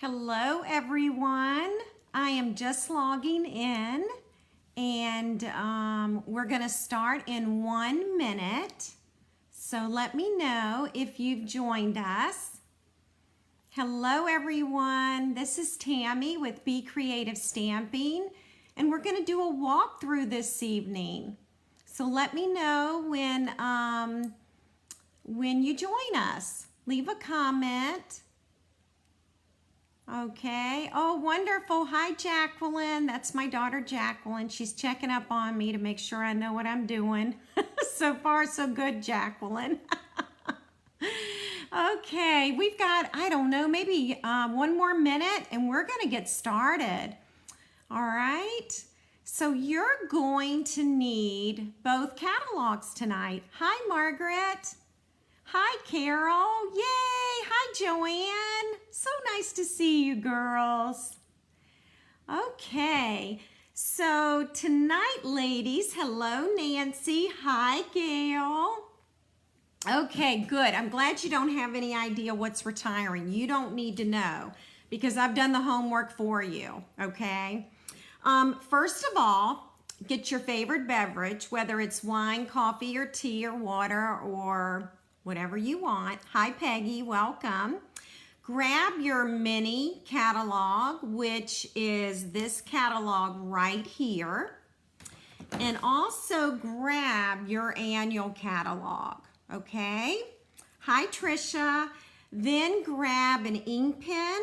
Hello everyone. I am just logging in and we're going to start in 1 minute. So let me know if you've joined us. Hello everyone. This is Tammy with Be Creative Stamping and we're going to do a walkthrough this evening. So let me know when you join us. Leave a comment. Okay. Oh, wonderful. Hi, Jacqueline. That's my daughter, Jacqueline. She's checking up on me to make sure I know what I'm doing. So far, so good, Jacqueline. Okay. We've got, I don't know, maybe 1 more minute and we're going to get started. All right. So you're going to need both catalogs tonight. Hi, Margaret. Hi, Carol. Yay. Hi, Joanne. So nice to see you girls. Okay, so tonight, ladies, hello, Nancy. Hi, Gail. Okay, good. I'm glad you don't have any idea what's retiring. You don't need to know because I've done the homework for you, okay? First of all, get your favorite beverage, whether it's wine, coffee, or tea, or water, or whatever you want. Hi, Peggy. Welcome. Grab your mini catalog, which is this catalog right here. And also grab your annual catalog, okay? Hi, Trisha. Then grab an ink pen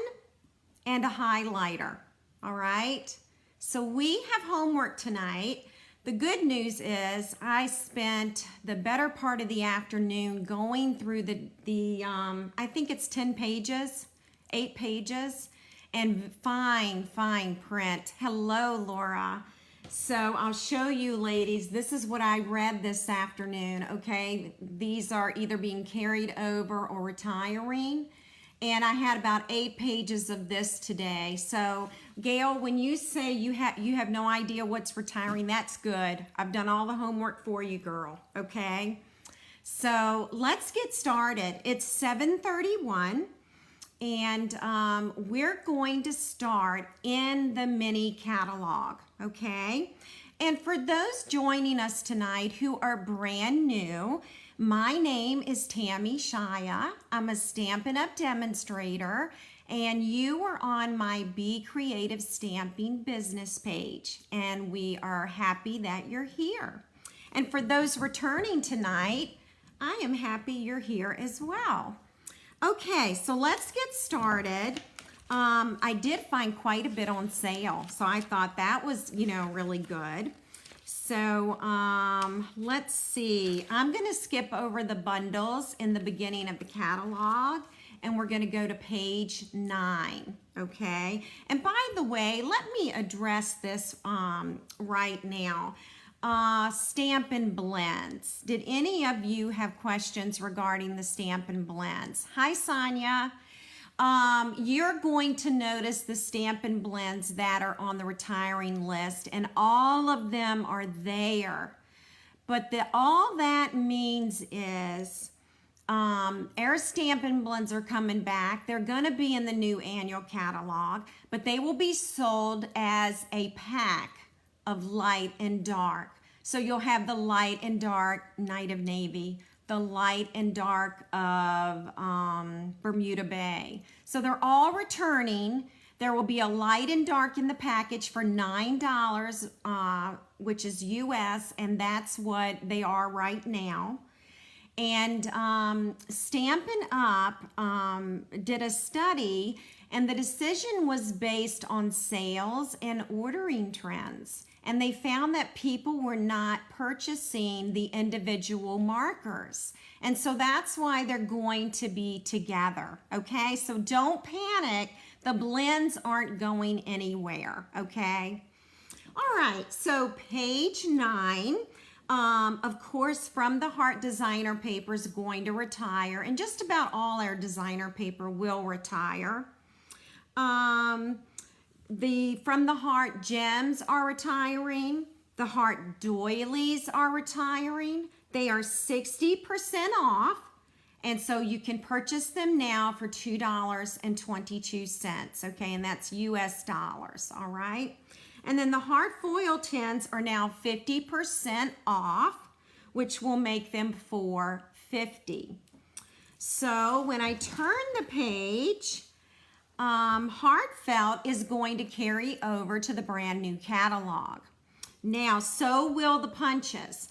and a highlighter, all right? So we have homework tonight. The good news is I spent the better part of the afternoon going through I think it's 10 pages, 8 pages, and fine print. Hello, Laura. So I'll show you, ladies, this is what I read this afternoon, okay? These are either being carried over or retiring. And I had about 8 pages of this today. So Gail, when you say you have no idea what's retiring, that's good. I've done all the homework for you, girl, okay? So let's get started. It's 7:31 and we're going to start in the mini catalog, okay? And for those joining us tonight who are brand new, my name is Tammy Shia. I'm a Stampin' Up! Demonstrator, and you are on my Be Creative Stamping business page, and we are happy that you're here. And for those returning tonight, I am happy you're here as well. Okay, so let's get started. I did find quite a bit on sale, so I thought that was, really good. So let's see, I'm going to skip over the bundles in the beginning of the catalog and we're going to go to page 9, okay? And by the way, let me address this right now. Stampin' blends. Did any of you have questions regarding the Stampin' blends? Hi, Sonia. You're going to notice the Stampin' blends that are on the retiring list, and all of them are there. But all that means is our Stampin' blends are coming back. They're going to be in the new annual catalog, but they will be sold as a pack of light and dark. So you'll have the light and dark Night of Navy, the light and dark of Bermuda Bay. So they're all returning. There will be a light and dark in the package for $9, which is US, and that's what they are right now. And Stampin' Up! Did a study, and the decision was based on sales and ordering trends. And they found that people were not purchasing the individual markers. And so that's why they're going to be together, okay? So don't panic. The blends aren't going anywhere, okay? All right, so page 9, of course, From the Heart designer paper is going to retire, and just about all our designer paper will retire. The From the Heart gems are retiring. The Heart doilies are retiring. They are 60% off, And so you can purchase them now for $2.22, okay? And that's US dollars, all right? And then the hard foil tins are now 50% off, which will make them $4.50. So when I turn the page, Heartfelt is going to carry over to the brand new catalog. Now, so will the punches,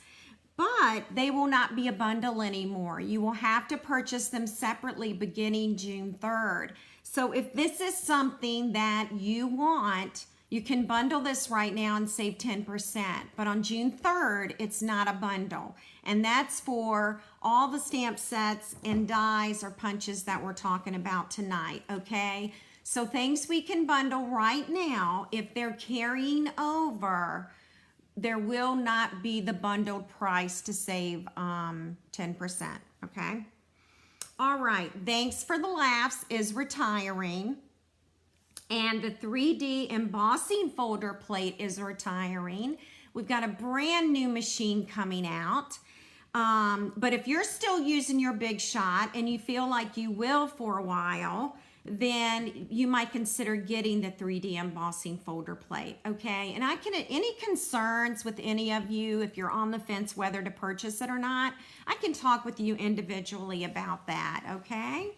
but they will not be a bundle anymore. You will have to purchase them separately beginning June 3rd. So if this is something that you want, you can bundle this right now and save 10%. But on June 3rd, it's not a bundle. And that's for all the stamp sets and dies or punches that we're talking about tonight, okay? So things we can bundle right now, if they're carrying over, there will not be the bundled price to save 10%, okay? All right, Thanks for the Laughs is retiring. And the 3D embossing folder plate is retiring. We've got a brand new machine coming out. But if you're still using your Big Shot and you feel like you will for a while, then you might consider getting the 3D embossing folder plate, okay? And any concerns with any of you, if you're on the fence whether to purchase it or not, I can talk with you individually about that, okay?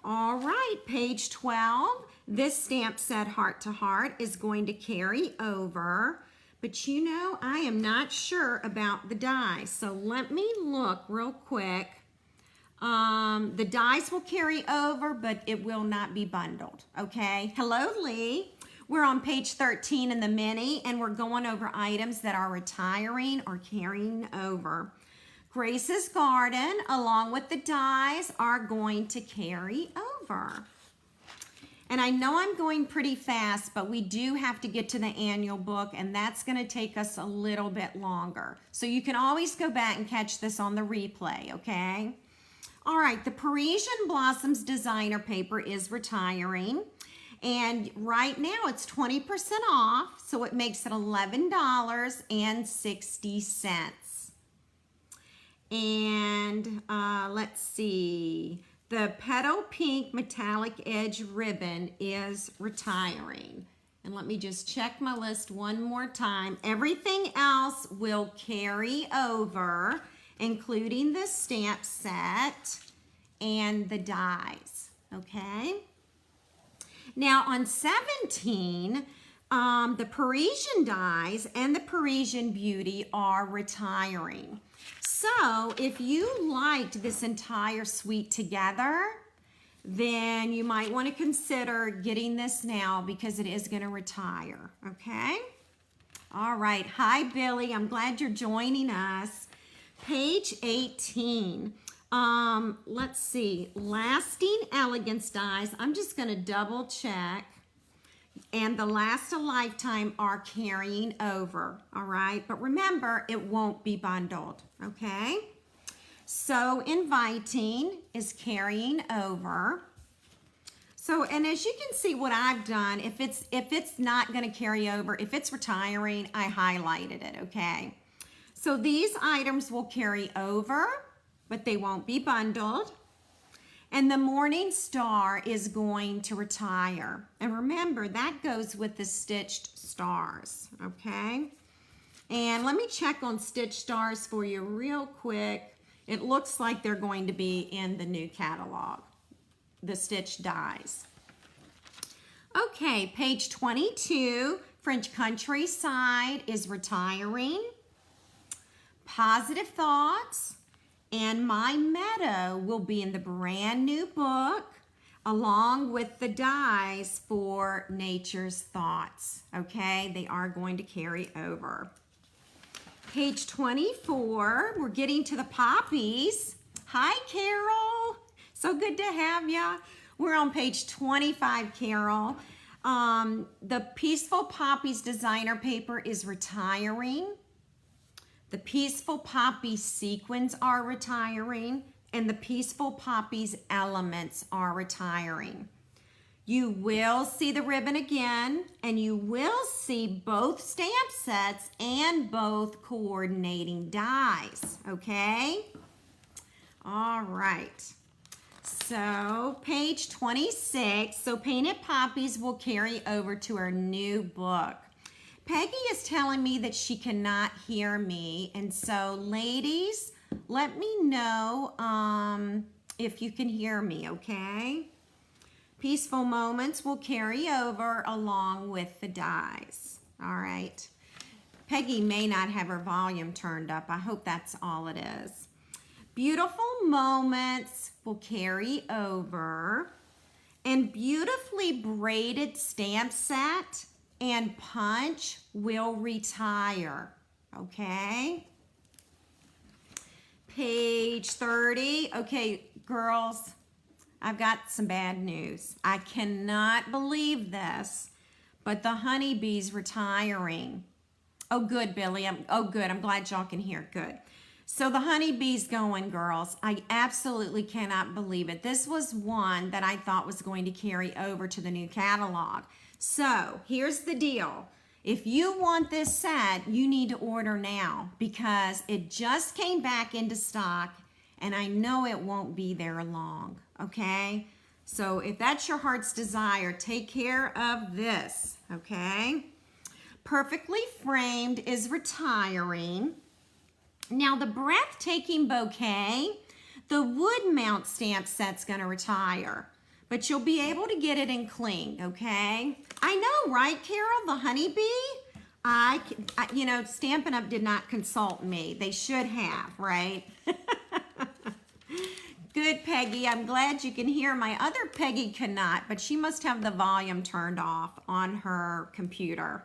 All right, page 12. This stamp set Heart to Heart is going to carry over, but you know, I am not sure about the dies. So let me look real quick. The dies will carry over, but it will not be bundled, okay? Hello, Lee. We're on page 13 in the mini, and we're going over items that are retiring or carrying over. Grace's Garden, along with the dies, are going to carry over. And I know I'm going pretty fast, but we do have to get to the annual book, and that's going to take us a little bit longer. So you can always go back and catch this on the replay, okay? All right, the Parisian Blossoms designer paper is retiring. And right now it's 20% off, so it makes it $11.60. And let's see, the Petal Pink Metallic Edge ribbon is retiring. And let me just check my list one more time. Everything else will carry over, including the stamp set and the dies, okay? Now on 17, the Parisian dies and the Parisian Beauty are retiring. So if you liked this entire suite together, then you might want to consider getting this now because it is going to retire, okay? All right, hi Billy, I'm glad you're joining us. Page 18, let's see, Lasting Elegance dies. I'm just going to double check. And the Last a Lifetime are carrying over, all right? But remember, it won't be bundled, okay? So Inviting is carrying over. So, and as you can see what I've done, if it's not going to carry over, if it's retiring, I highlighted it, okay? So these items will carry over, but they won't be bundled. And the Morning Star is going to retire. And remember, that goes with the stitched stars, okay? And let me check on stitched stars for you real quick. It looks like they're going to be in the new catalog, the stitched dies. Okay, page 22, French Countryside is retiring. Positive Thoughts and My Meadow will be in the brand new book along with the dies for Nature's Thoughts, okay? They are going to carry over. Page 24, we're getting to the Poppies. Hi, Carol. So good to have ya. We're on page 25, Carol. The Peaceful Poppies designer paper is retiring. The Peaceful Poppies sequins are retiring, and the Peaceful Poppies elements are retiring. You will see the ribbon again, and you will see both stamp sets and both coordinating dies, okay? All right. So page 26. So Painted Poppies will carry over to our new book. Peggy is telling me that she cannot hear me. And so ladies, let me know if you can hear me, okay? Peaceful Moments will carry over along with the dies. All right. Peggy may not have her volume turned up. I hope that's all it is. Beautiful Moments will carry over. And Beautifully Braided Stamp Set and Punch will retire. Okay. Page 30. Okay, girls, I've got some bad news. I cannot believe this, but the honeybee's retiring. Oh, good, Billy. I'm glad y'all can hear. Good. So the honeybee's going, girls. I absolutely cannot believe it. This was one that I thought was going to carry over to the new catalog. So here's the deal. If you want this set, you need to order now because it just came back into stock and I know it won't be there long, okay? So if that's your heart's desire, take care of this, okay? Perfectly Framed is retiring. Now the Breathtaking Bouquet, the wood mount stamp set's gonna retire, but you'll be able to get it in cling, okay? I know, right, Carol, the honeybee? You know, Stampin' Up did not consult me. They should have, right? Good, Peggy. I'm glad you can hear. My other Peggy cannot, but she must have the volume turned off on her computer.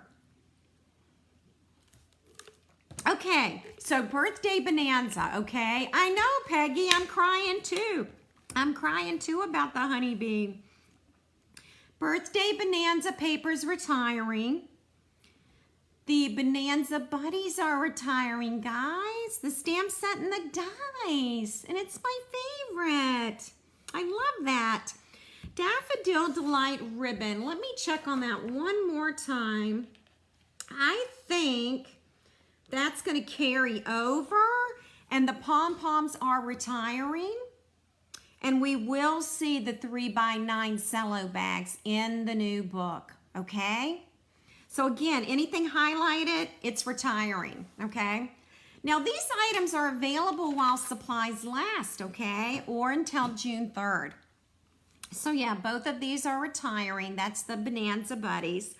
Okay, so Birthday Bonanza, okay? I know, Peggy, I'm crying too. I'm crying too about the honeybee. Birthday Bonanza paper's retiring. The Bonanza buddies are retiring, guys. The stamp set and the dies, and it's my favorite. I love that. Daffodil Delight ribbon. Let me check on that one more time. I think that's going to carry over, and the pom-poms are retiring, and we will see the 3x9 cello bags in the new book, okay? So again, anything highlighted, it's retiring, okay? Now these items are available while supplies last, okay? Or until June 3rd. So yeah, both of these are retiring. That's the Bonanza Buddies.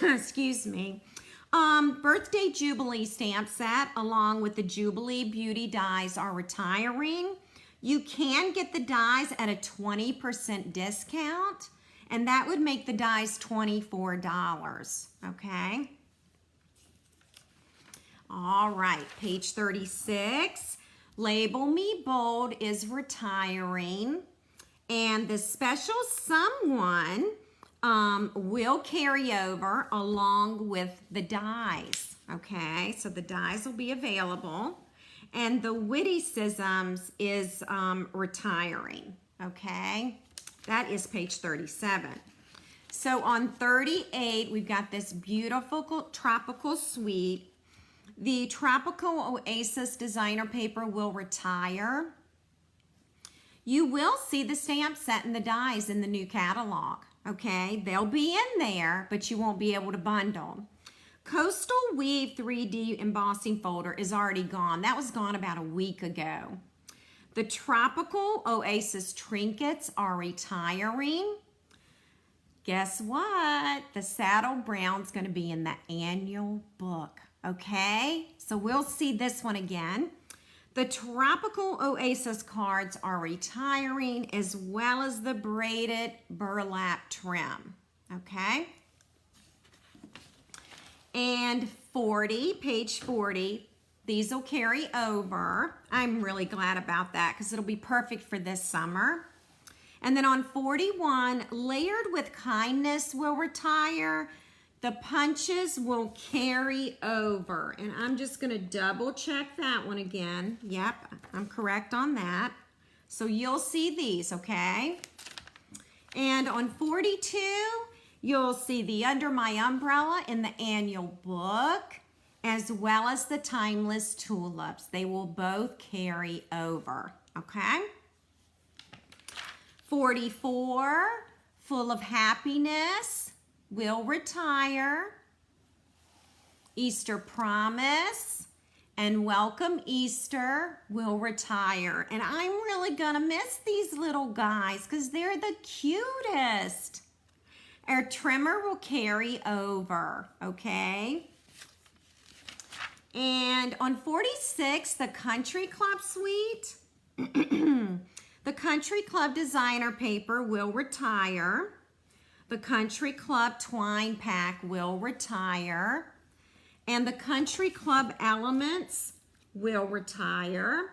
Excuse me. Birthday Jubilee stamp set along with the Jubilee Beauty dies are retiring. You can get the dies at a 20% discount, and that would make the dies $24, okay? All right, page 36. Label Me Bold is retiring, and the special someone will carry over along with the dies, okay? So the dies will be available, and the Witticisms is retiring, okay? That is page 37. So on 38, we've got this beautiful tropical suite. The Tropical Oasis designer paper will retire. You will see the stamp set and the dies in the new catalog, okay? They'll be in there, but you won't be able to bundle. Coastal Weave 3D embossing folder is already gone. That was gone about a week ago. The Tropical Oasis trinkets are retiring. Guess what? The Saddle Brown's going to be in the annual book, okay? So we'll see this one again. The Tropical Oasis cards are retiring, as well as the braided burlap trim, okay? And 40, page 40, these will carry over. I'm really glad about that because it'll be perfect for this summer. And then on 41, Layered with Kindness will retire. The punches will carry over. And I'm just going to double check that one again. Yep, I'm correct on that. So you'll see these, okay? And on 42, you'll see the Under My Umbrella in the annual book. as well as the Timeless Tulips. They will both carry over, okay? 44, Full of Happiness, will retire. Easter Promise and Welcome Easter will retire. And I'm really gonna miss these little guys because they're the cutest. Our trimmer will carry over, okay? And on 46, the Country Club Suite, the Country Club Designer Paper will retire. The Country Club Twine Pack will retire. And the Country Club Elements will retire.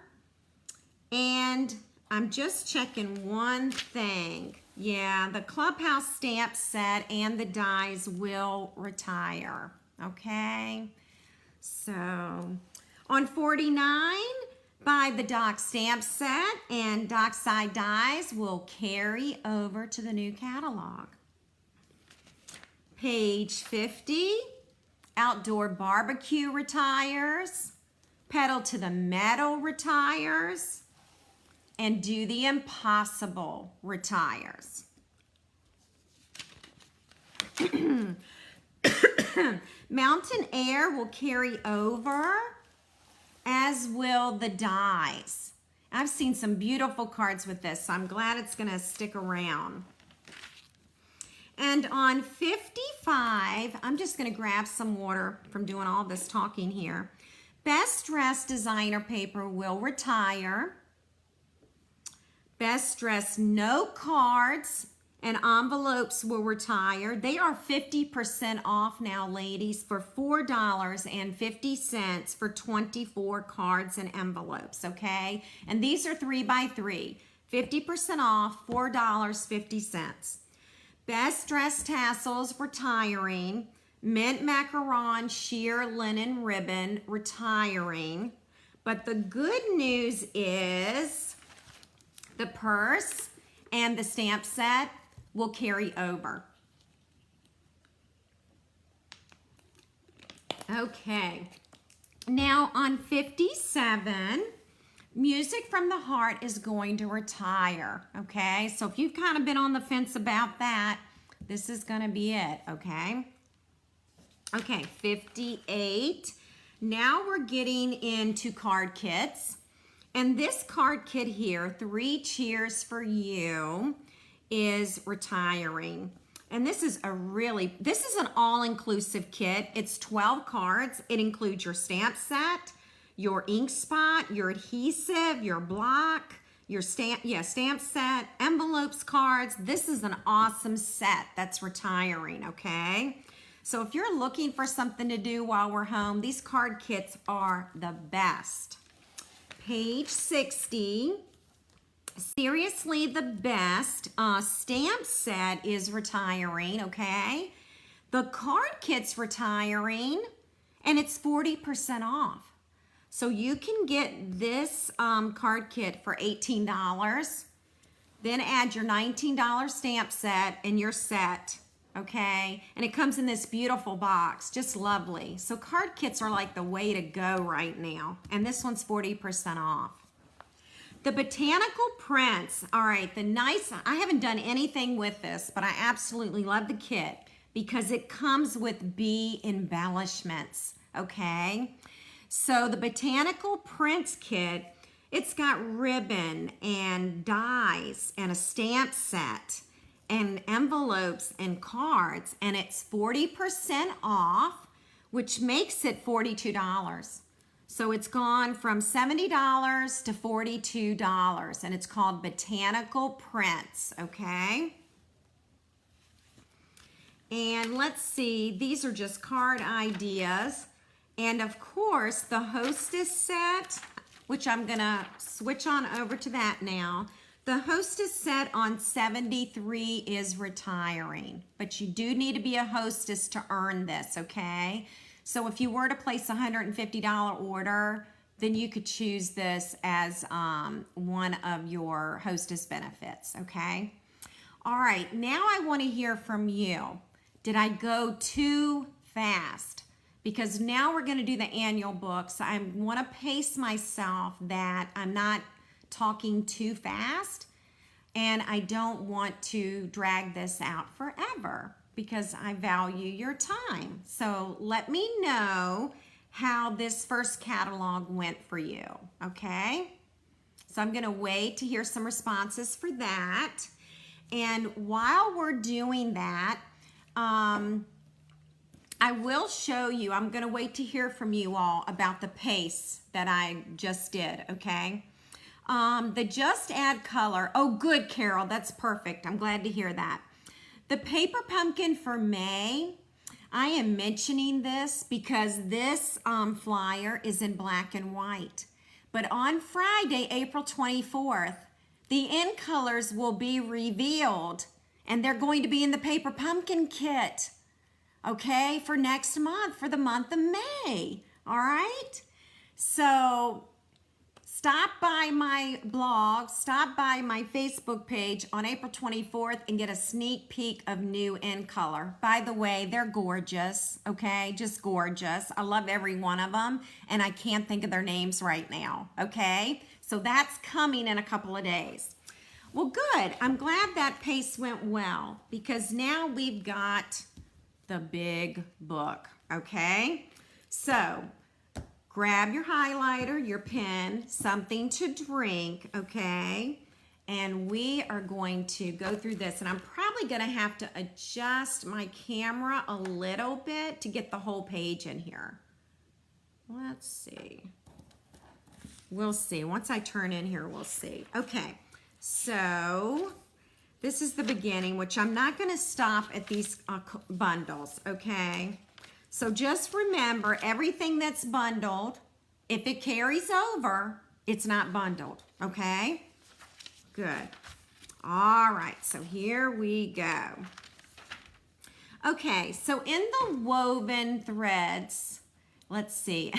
And I'm just checking one thing. Yeah, the Clubhouse Stamp Set and the dies will retire, okay? So, on 49, by the Doc Stamp Set and Dockside dies will carry over to the new catalog. Page 50, Outdoor Barbecue retires, Pedal to the Metal retires, and Do the Impossible retires. Mountain Air will carry over, as will the dies. I've seen some beautiful cards with this, so I'm glad it's gonna stick around. And on 55, I'm just gonna grab some water from doing all this talking here. Best Dressed Designer Paper will retire. Best Dressed Note Cards and Envelopes will retire. They are 50% off now, ladies, for $4.50 for 24 cards and envelopes, okay? And these are 3x3, 50% off, $4.50. Best Dressed Tassels retiring. Mint Macaron Sheer Linen Ribbon retiring. But the good news is the purse and the stamp set will carry over. Okay, now on 57, Music from the Heart is going to retire, okay? So if you've kind of been on the fence about that, this is gonna be it, okay? Okay, 58. Now we're getting into card kits. And this card kit here, 3 Cheers for You, is retiring. And this is an all-inclusive kit. It's 12 cards. It includes your stamp set, your ink spot, your adhesive, your block, your stamp set, envelopes, cards. This is an awesome set that's retiring, okay? So if you're looking for something to do while we're home, these card kits are the best. Page 60, Seriously the Best stamp set is retiring, okay? The card kit's retiring, and it's 40% off. So you can get this card kit for $18, then add your $19 stamp set and your set, okay? And it comes in this beautiful box, just lovely. So card kits are like the way to go right now. And this one's 40% off. The Botanical Prints, all right, I haven't done anything with this, but I absolutely love the kit because it comes with bee embellishments, okay? So the Botanical Prints kit, it's got ribbon and dies and a stamp set and envelopes and cards, and it's 40% off, which makes it $42. So it's gone from $70 to $42, and it's called Botanical Prints, okay? And let's see, these are just card ideas. And of course, the Hostess Set, which I'm gonna switch on over to that now. The Hostess Set on 73 is retiring, but you do need to be a hostess to earn this, okay? So if you were to place a $150 order, then you could choose this as one of your hostess benefits, okay? All right, now I want to hear from you. Did I go too fast? because now we're going to do the annual books. I want to pace myself that I'm not talking too fast, and I don't want to drag this out forever because I value your time. So let me know how this first catalog went for you, okay? So I'm going to wait to hear some responses for that. And while we're doing that, I will show you, I'm going to wait to hear from you all about the pace that I just did, okay? The Just Add Color. Oh, good, Carol. That's perfect. I'm glad to hear that. The Paper Pumpkin for May, I am mentioning this because this flyer is in black and white. But on Friday, April 24th, the end colors will be revealed, and they're going to be in the Paper Pumpkin kit, okay, for next month, for the month of May, all right? So stop by my blog, stop by my Facebook page on April 24th and get a sneak peek of new in color. By the way, they're gorgeous, okay? Just gorgeous. I love every one of them, and I can't think of their names right now, okay? So that's coming in a couple of days. Well, good. I'm glad that pace went well because now we've got the big book, okay? So grab your highlighter, your pen, something to drink, okay? And we are going to go through this, and I'm probably gonna have to adjust my camera a little bit to get the whole page in here. Let's see. We'll see. Once I turn in here, we'll see. Okay, so this is the beginning, which I'm not gonna stop at these bundles, okay? So just remember, everything that's bundled, if it carries over, it's not bundled, okay? Good. All right, so here we go. Okay, so in the woven threads, let's see.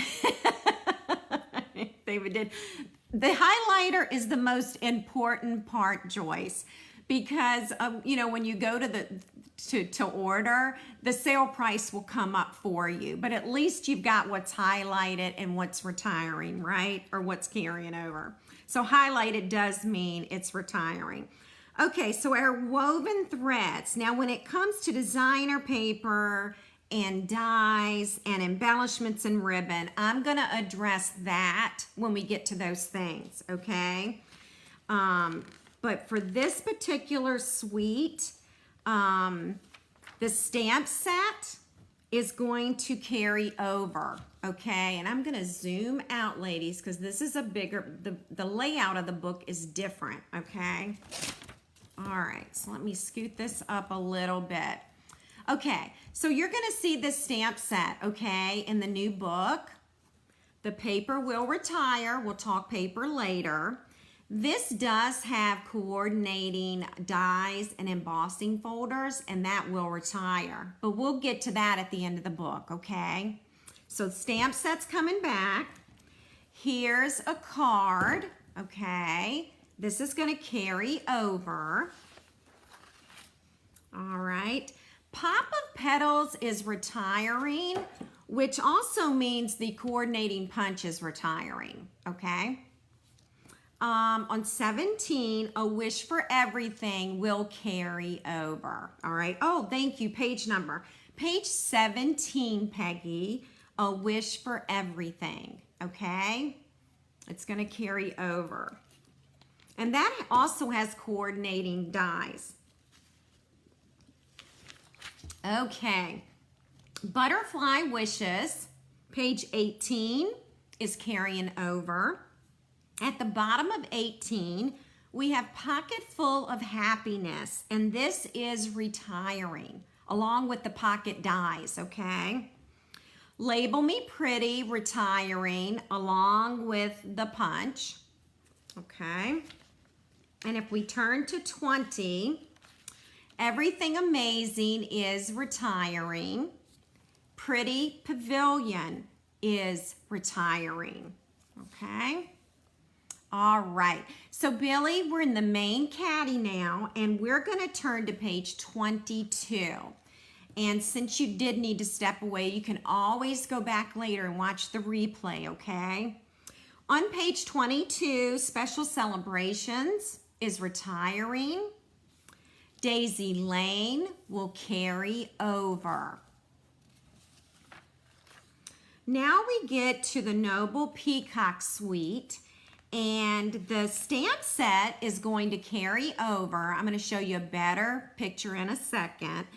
David did. The highlighter is the most important part, Joyce, because you know, when you go to order, the sale price will come up for you, but at least you've got what's highlighted and what's retiring, right? Or what's carrying over. So highlighted does mean it's retiring. Okay, so our woven threads. Now when it comes to designer paper and dies and embellishments and ribbon, I'm gonna address that when we get to those things, okay? But for this particular suite, the stamp set is going to carry over, okay? And I'm gonna zoom out, ladies, because this is a bigger, the layout of the book is different, okay? All right, so let me scoot this up a little bit. Okay, so you're gonna see this stamp set, okay, in the new book. The paper will retire. We'll talk paper later. This does have coordinating dies and embossing folders, and that will retire. But we'll get to that at the end of the book, okay? So stamp set's coming back. Here's a card, okay? This is gonna carry over. All right. Pop of Petals is retiring, which also means the coordinating punch is retiring, okay? On 17, A Wish for Everything will carry over, all right? Oh, thank you, page number. Page 17, Peggy, A Wish for Everything, okay? It's gonna carry over. And that also has coordinating dies. Okay, Butterfly Wishes, page 18, is carrying over. At the bottom of 18, we have Pocketful of Happiness, and this is retiring, along with the pocket dies, okay? Label Me Pretty, retiring, along with the punch, okay? And if we turn to 20, Everything Amazing is retiring. Pretty Pavilion is retiring, okay? All right, so Billy, we're in the main caddy now, and we're gonna turn to page 22. And since you did need to step away, you can always go back later and watch the replay, okay? On page 22, Special Celebrations is retiring. Daisy Lane will carry over. Now we get to the Noble Peacock Suite, and the stamp set is going to carry over. I'm going to show you a better picture in a second,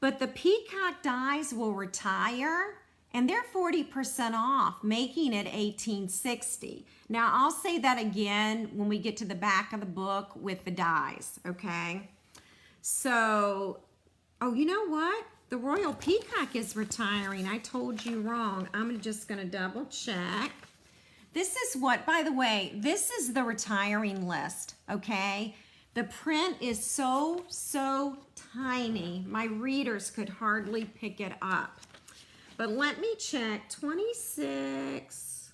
but the Peacock dies will retire, and they're 40% off, making it $18.60. Now, I'll say that again when we get to the back of the book with the dies, okay? So, oh, you know what? The Royal Peacock is retiring. I told you wrong. I'm just going to double check. This is what, by the way, this is the retiring list, okay? The print is so tiny. My readers could hardly pick it up. But let me check. 26.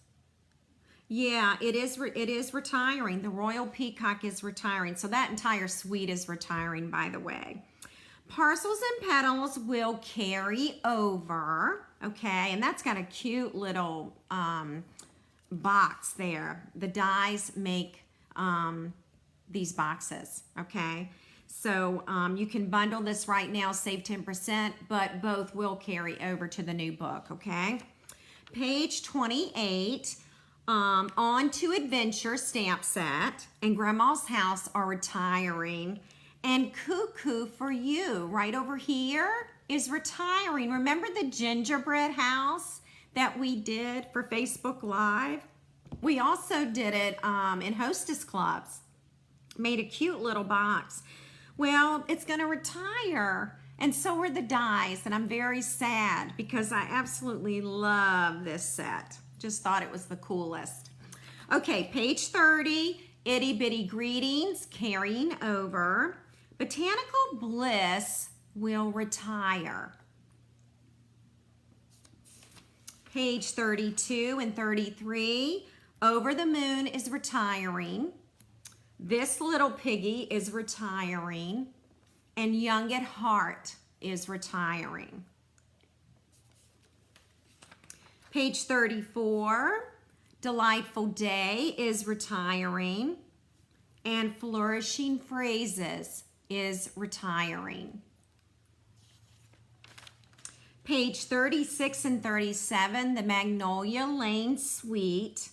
Yeah, it is retiring. The Royal Peacock is retiring. So that entire suite is retiring, by the way. Parcels and Petals will carry over, okay? And that's got a cute little box there. The dies make these boxes, okay? So you can bundle this right now, save 10%, but both will carry over to the new book, okay? Page 28, On to Adventure stamp set and Grandma's House are retiring. And Cuckoo for You, right over here, is retiring. Remember the gingerbread house that we did for Facebook Live? We also did it in Hostess Clubs. Made a cute little box. Well, it's going to retire, and so are the dies, and I'm very sad because I absolutely love this set. Just thought it was the coolest. Okay, page 30, Itty Bitty Greetings, carrying over. Botanical Bliss will retire. Page 32 and 33, Over the Moon is retiring. This Little Piggy is retiring. And Young at Heart is retiring. Page 34, Delightful Day is retiring. And Flourishing Phrases is retiring. Page 36 and 37, the Magnolia Lane Suite.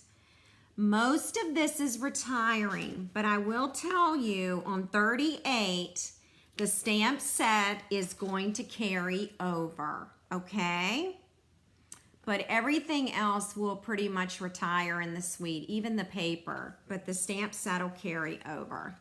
Most of this is retiring, but I will tell you on 38, the stamp set is going to carry over, okay? But everything else will pretty much retire in the suite, even the paper, but the stamp set will carry over.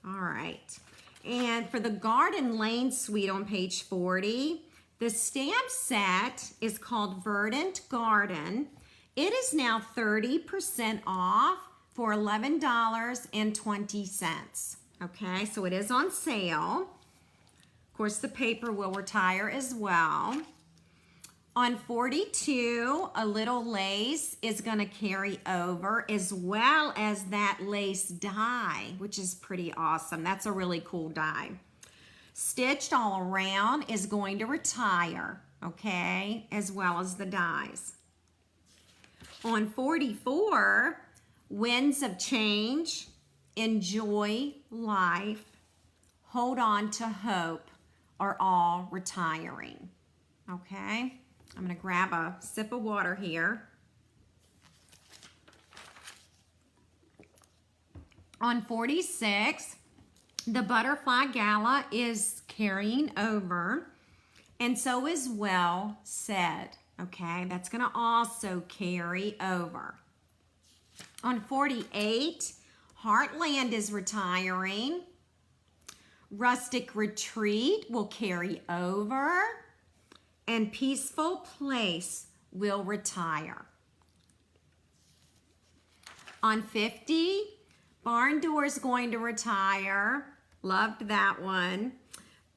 All right, and for the Garden Lane Suite on page 40, the stamp set is called Verdant Garden. It is now 30% off for $11.20. Okay, so it is on sale. Of course, the paper will retire as well. On 42, a little lace is going to carry over, as well as that lace die, which is pretty awesome. That's a really cool die. Stitched All Around is going to retire, okay, as well as the dies. On 44, Winds of Change, Enjoy Life, Hold On to Hope are all retiring, okay? I'm going to grab a sip of water here. On 46, the Butterfly Gala is carrying over, and so is Well Said, okay? That's going to also carry over. On 48, Heartland is retiring. Rustic Retreat will carry over. And Peaceful Place will retire. On 50, Barn Door is going to retire. Loved that one.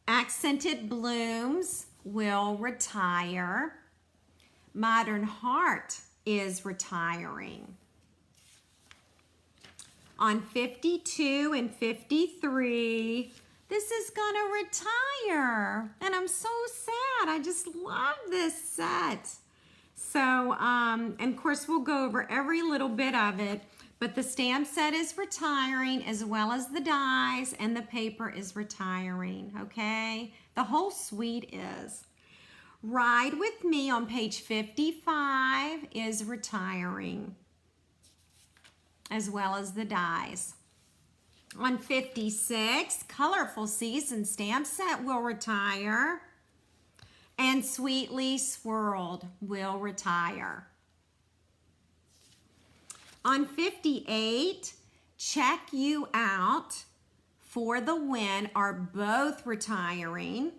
Accented Blooms will retire. Modern Heart is retiring. On 52 and 53, this is gonna retire, and I'm I'm so sad. I just love this set. So, and of course, we'll go over every little bit of it. But the stamp set is retiring, as well as the dies, and the paper is retiring, okay? The whole suite is. Ride With Me on page 55 is retiring, as well as the dies. On 56, Colorful Season stamp set will retire, and Sweetly Swirled will retire. On 58, Check You Out, For the Win are both retiring,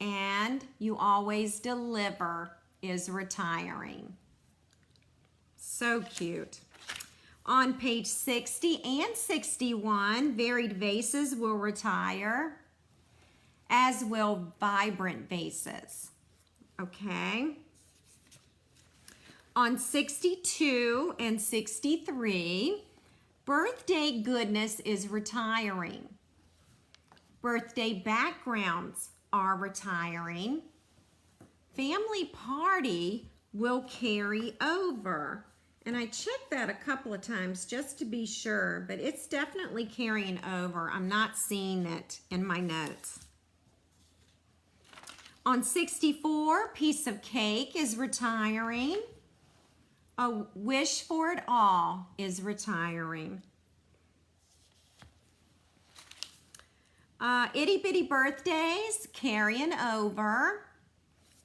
and You Always Deliver is retiring. So cute. On page 60 and 61, Varied Vases will retire, as will Vibrant Vases. Okay. On 62 and 63, Birthday Goodness is retiring. Birthday Backgrounds are retiring. Family Party will carry over. And I checked that a couple of times just to be sure, but it's definitely carrying over. I'm not seeing it in my notes. On 64, Piece of Cake is retiring. A Wish for It All is retiring. Itty Bitty Birthdays carrying over.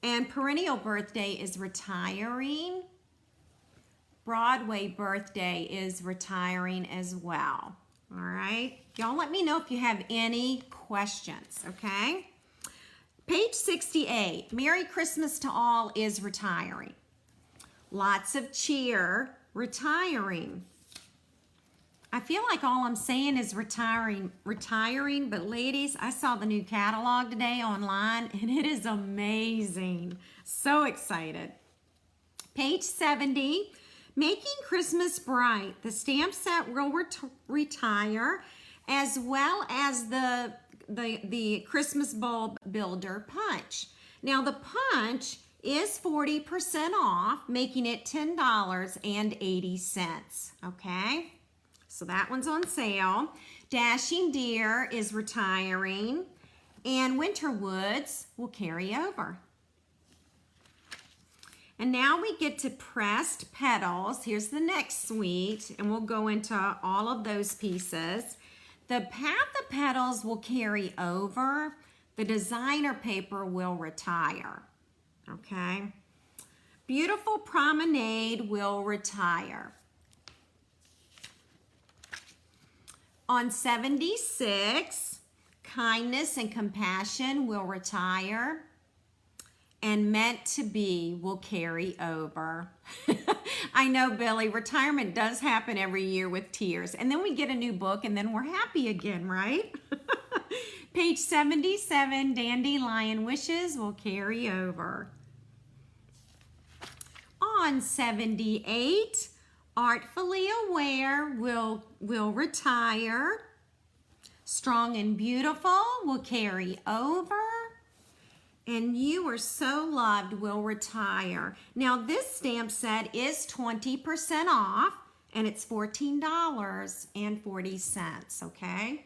And Perennial Birthday is retiring. Broadway Birthday is retiring as well. All right. Y'all let me know if you have any questions, okay? Page 68, Merry Christmas to All is retiring. Lots of Cheer, retiring. I feel like all I'm saying is retiring, but ladies, I saw the new catalog today online and it is amazing. So excited. Page 70, Making Christmas Bright. The stamp set will retire, as well as the Christmas Bulb Builder Punch. Now the punch is 40% off, making it $10.80, okay? So that one's on sale. Dashing Deer is retiring, and Winter Woods will carry over. And now we get to Pressed Petals. Here's the next suite, and we'll go into all of those pieces. The Path of Petals will carry over. The designer paper will retire. Okay. Beautiful Promenade will retire. On 76, Kindness and Compassion will retire, and Meant to Be will carry over. I know, Billy, retirement does happen every year with tears, and then we get a new book and then we're happy again, right? Page 77, Dandelion Wishes will carry over. On 78, Artfully Aware will retire. Strong and Beautiful will carry over. And You Are So Loved will retire. Now this stamp set is 20% off, and it's $14.40, okay?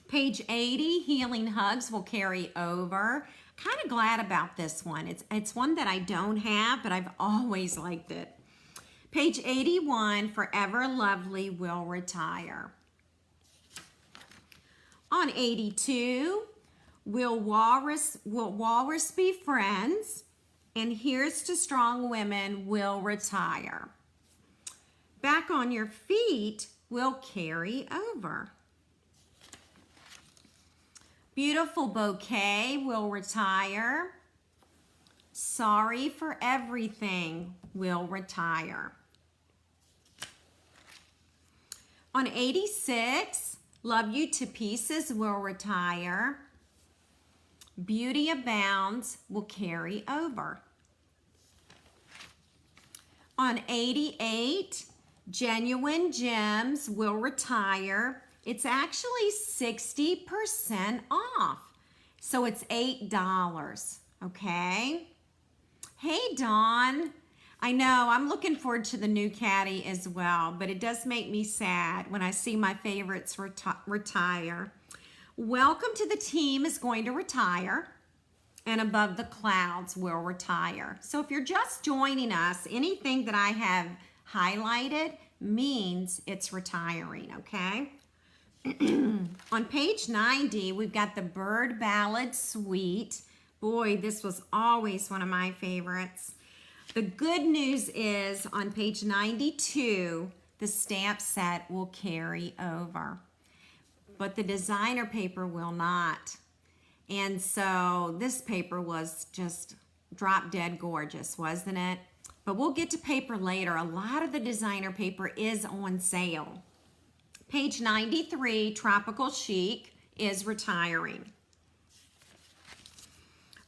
Page 80, Healing Hugs will carry over. Kind of glad about this one. It's one that I don't have, but I've always liked it. Page 81, Forever Lovely will retire. On 82, Will Walrus Be Friends? And Here's to Strong Women will retire. Back on Your Feet will carry over. Beautiful Bouquet will retire. Sorry for Everything will retire. On 86, Love You to Pieces will retire. Beauty Abounds will carry over. On 88, Genuine Gems will retire. It's actually 60% off. So it's $8, okay? Hey, Dawn. I know, I'm looking forward to the new caddy as well, but it does make me sad when I see my favorites retire. Welcome to the team is going to retire, and Above the Clouds will retire. So if you're just joining us, anything that I have highlighted means it's retiring, okay? On page 90, we've got the Bird Ballad Suite. Boy, this was always one of my favorites. The good news is on page 92, the stamp set will carry over, but the designer paper will not. And so this paper was just drop dead gorgeous, wasn't it? But we'll get to paper later. A lot of the designer paper is on sale. Page 93, Tropical Chic is retiring.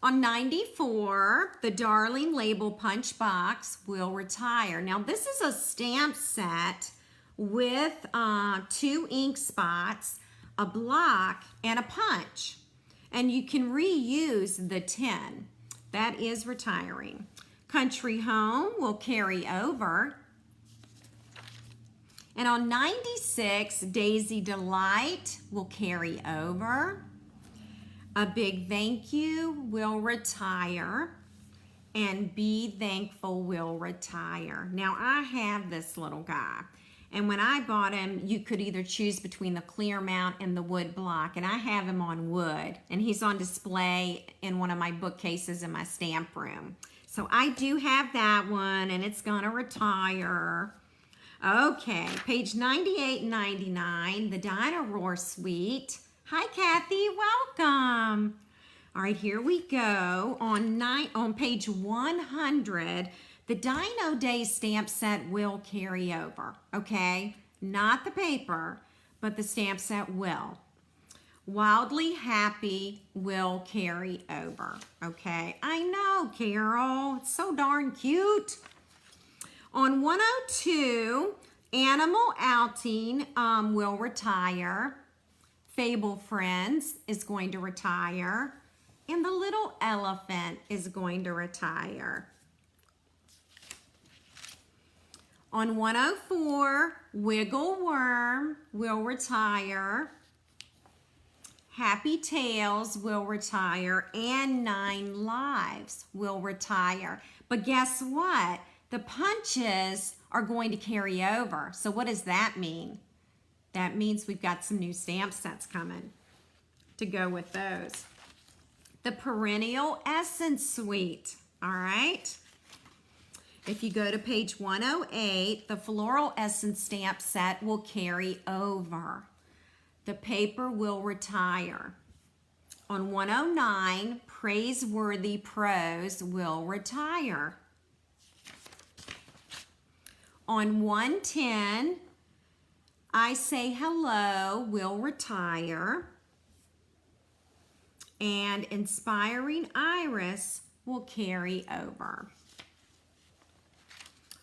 On 94, the Darling Label Punch Box will retire. Now this is a stamp set with 2 ink spots, a block, and a punch. And you can reuse the tin. That is retiring. Country Home will carry over. And on 96, Daisy Delight will carry over. A Big Thank You will retire, and Be Thankful will retire. Now I have this little guy, and when I bought him, you could either choose between the clear mount and the wood block, and I have him on wood, and he's on display in one of my bookcases in my stamp room. So I do have that one, and it's gonna retire. Okay, page 98 and 99, the Dinah Roar Suite. Hi, Kathy, welcome. All right, here we go. On page 100, the Dino Day stamp set will carry over, okay? Not the paper, but the stamp set will. Wildly Happy will carry over, okay? I know, Carol, it's so darn cute. On 102, Animal Outing will retire. Fable Friends is going to retire, and the Little Elephant is going to retire. On 104, Wiggle Worm will retire, Happy Tales will retire, and 9 Lives will retire. But guess what? The punches are going to carry over. So what does that mean? That means we've got some new stamp sets coming to go with those. The Perennial Essence Suite, all right? If you go to page 108, the Floral Essence stamp set will carry over. The paper will retire. On 109, Praiseworthy Prose will retire. On 110, I Say Hello will retire, and Inspiring Iris will carry over.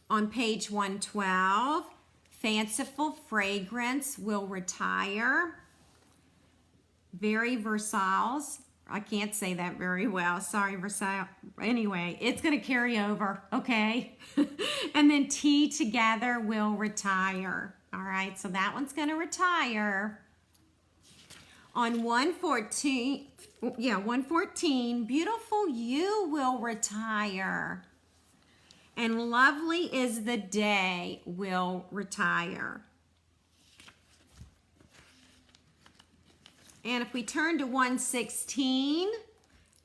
On page 112, Fanciful Fragrance will retire. Very Versailles, I can't say that very well, sorry Versailles. Anyway, it's gonna carry over, okay? And then Tea Together will retire. All right, so that one's gonna retire. On 114, Beautiful You will retire. And Lovely Is the Day will retire. And if we turn to 116,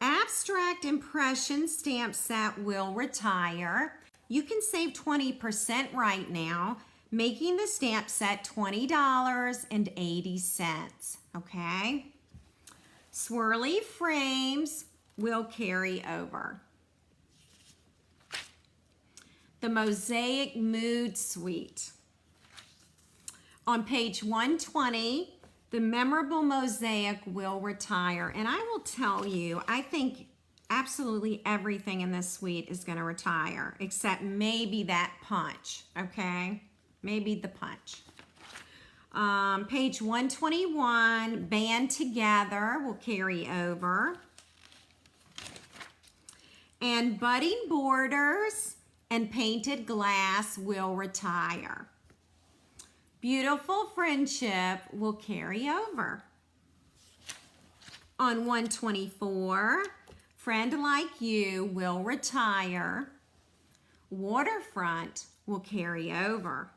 Abstract Impression stamp set will retire. You can save 20% right now, making the stamp set $20.80, okay? Swirly Frames will carry over. The Mosaic Mood Suite. On page 120, the Memorable Mosaic will retire. And I will tell you, I think absolutely everything in this suite is gonna retire, except maybe that punch, okay? Maybe the punch. Page 121, Band Together will carry over. And Budding Borders and Painted Glass will retire. Beautiful Friendship will carry over. On 124, Friend Like You will retire. Waterfront will carry over.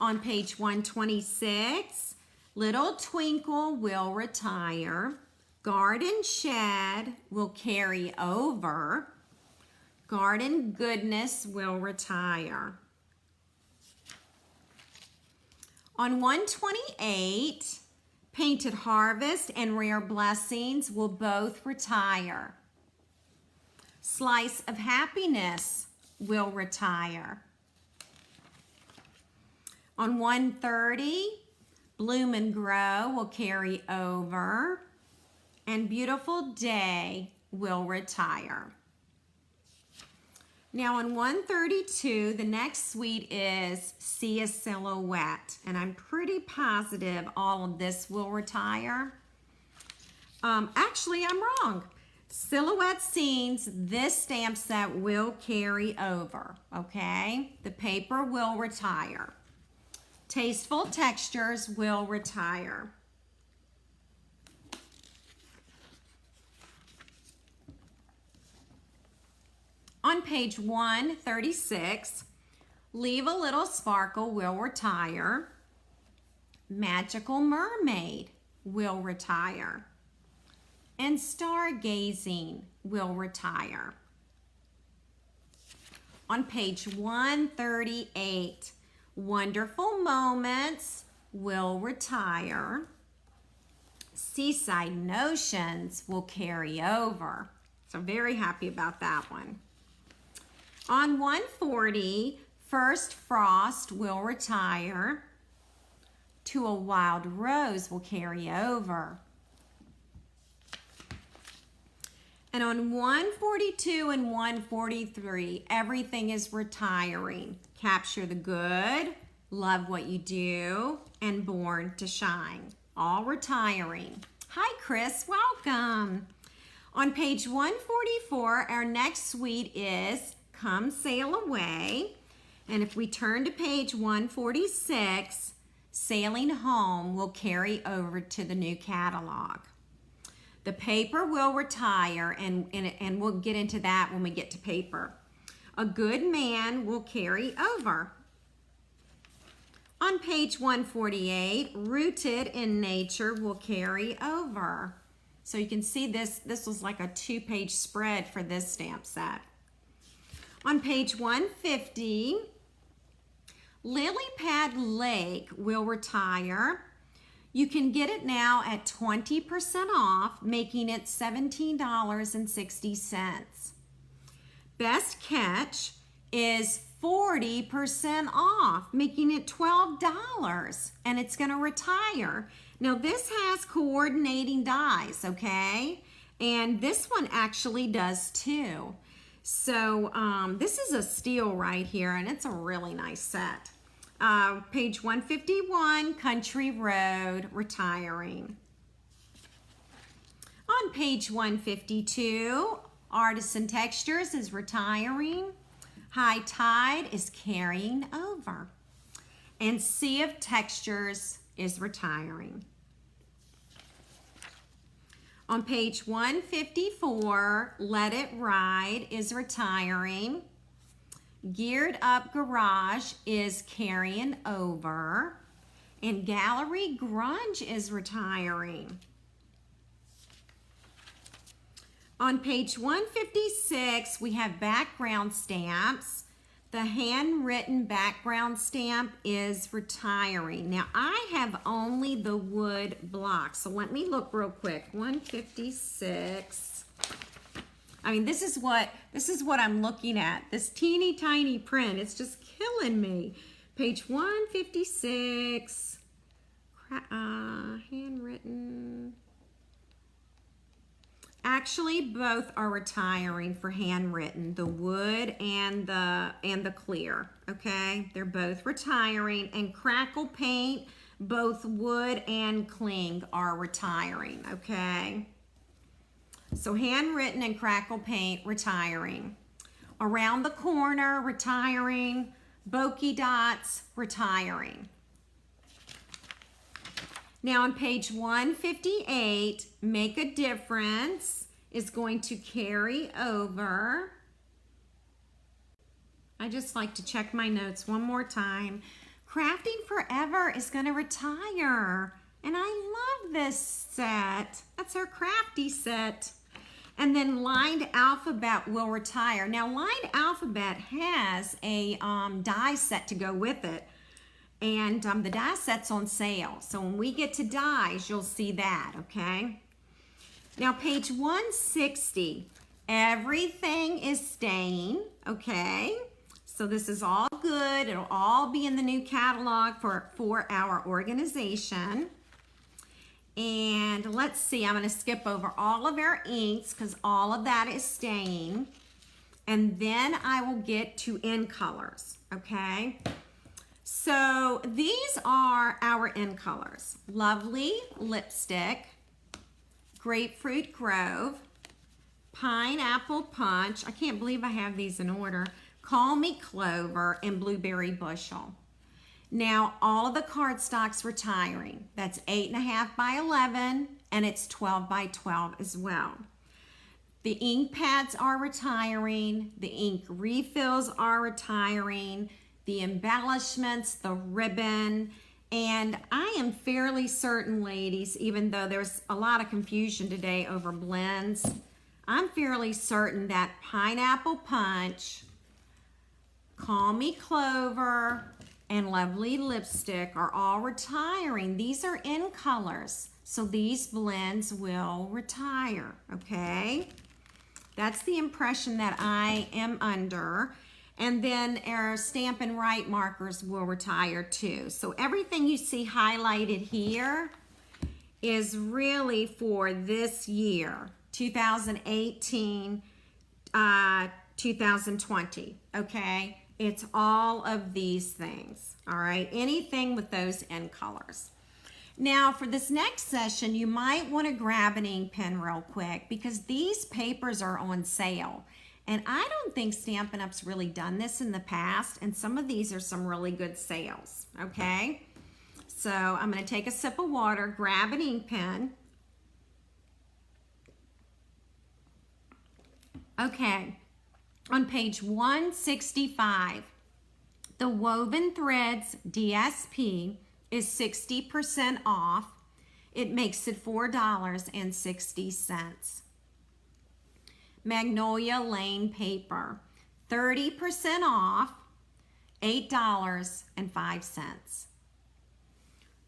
On page 126, Little Twinkle will retire. Garden Shed will carry over. Garden Goodness will retire. On 128, Painted Harvest and Rare Blessings will both retire. Slice of Happiness will retire. On 130, Bloom and Grow will carry over, and Beautiful Day will retire. Now on 132, the next suite is See a Silhouette, and I'm pretty positive all of this will retire. Actually, I'm wrong. Silhouette Scenes, this stamp set will carry over, okay? The paper will retire. Tasteful Textures will retire. On page 136, Leave a Little Sparkle will retire. Magical Mermaid will retire. And Stargazing will retire. On page 138, Wonderful Moments will retire. Seaside Notions will carry over. So very happy about that one. On 140, First Frost will retire. To a Wild Rose will carry over. And on 142 and 143, everything is retiring. Capture the Good, Love What You Do, and Born to Shine. All retiring. Hi, Chris. Welcome. On page 144, our next suite is Come Sail Away. And if we turn to page 146, Sailing Home will carry over to the new catalog. The paper will retire, and we'll get into that when we get to paper. A Good Man will carry over. On page 148, Rooted in Nature will carry over. So you can see this was like a 2-page spread for this stamp set. On page 150, Lilypad Lake will retire. You can get it now at 20% off, making it $17.60. Best Catch is 40% off, making it $12, and it's going to retire. Now this has coordinating dies, okay? And this one actually does too. So this is a steal right here, and it's a really nice set. Page 151, Country Road, retiring. On page 152, Artisan Textures is retiring. High Tide is carrying over. And Sea of Textures is retiring. On page 154, Let It Ride is retiring. Geared Up Garage is carrying over. And Gallery Grunge is retiring. On page 156, we have background stamps. The handwritten background stamp is retiring. Now, I have only the wood block, so let me look real quick. 156. I mean, this is what I'm looking at. This teeny tiny print, it's just killing me. Page 156, handwritten. actually both are retiring for handwritten, the wood and the clear, okay? They're both retiring, and crackle paint, both wood and cling are retiring, okay? So handwritten and crackle paint retiring. Around the corner retiring, bokeh dots retiring. Now on page 158, Make a Difference is going to carry over. I just like to check my notes one more time. Crafting Forever is going to retire. And I love this set. That's our crafty set. And then Lined Alphabet will retire. Now Lined Alphabet has a die set to go with it. And the die set's on sale. So when we get to dies, you'll see that, okay? Now page 160, everything is staying, okay? So this is all good. It'll all be in the new catalog for our organization. And let's see, I'm gonna skip over all of our inks because all of that is staying. And then I will get to in colors, okay? So these are our in colors. Lovely Lipstick, Grapefruit Grove, Pineapple Punch. I can't believe I have these in order. Call Me Clover, and Blueberry Bushel. Now all of the cardstock's retiring. That's 8.5 by 11, and it's 12 by 12 as well. The ink pads are retiring. The ink refills are retiring. The embellishments, the ribbon, and I am fairly certain, ladies, even though there's a lot of confusion today over blends, I'm fairly certain that Pineapple Punch, Call Me Clover, and Lovely Lipstick are all retiring. These are in colors, so these blends will retire, okay? That's the impression that I am under. And then our Stampin' Write markers will retire too. So everything you see highlighted here is really for this year, 2018, 2020, okay? It's all of these things, all right? Anything with those end colors. Now for this next session, you might want to grab an ink pen real quick because these papers are on sale. And I don't think Stampin' Up's really done this in the past, and some of these are some really good sales, okay? So I'm gonna take a sip of water, grab an ink pen. Okay, on page 165, the Woven Threads DSP is 60% off. It makes it $4.60. Magnolia Lane paper, 30% off, $8.05.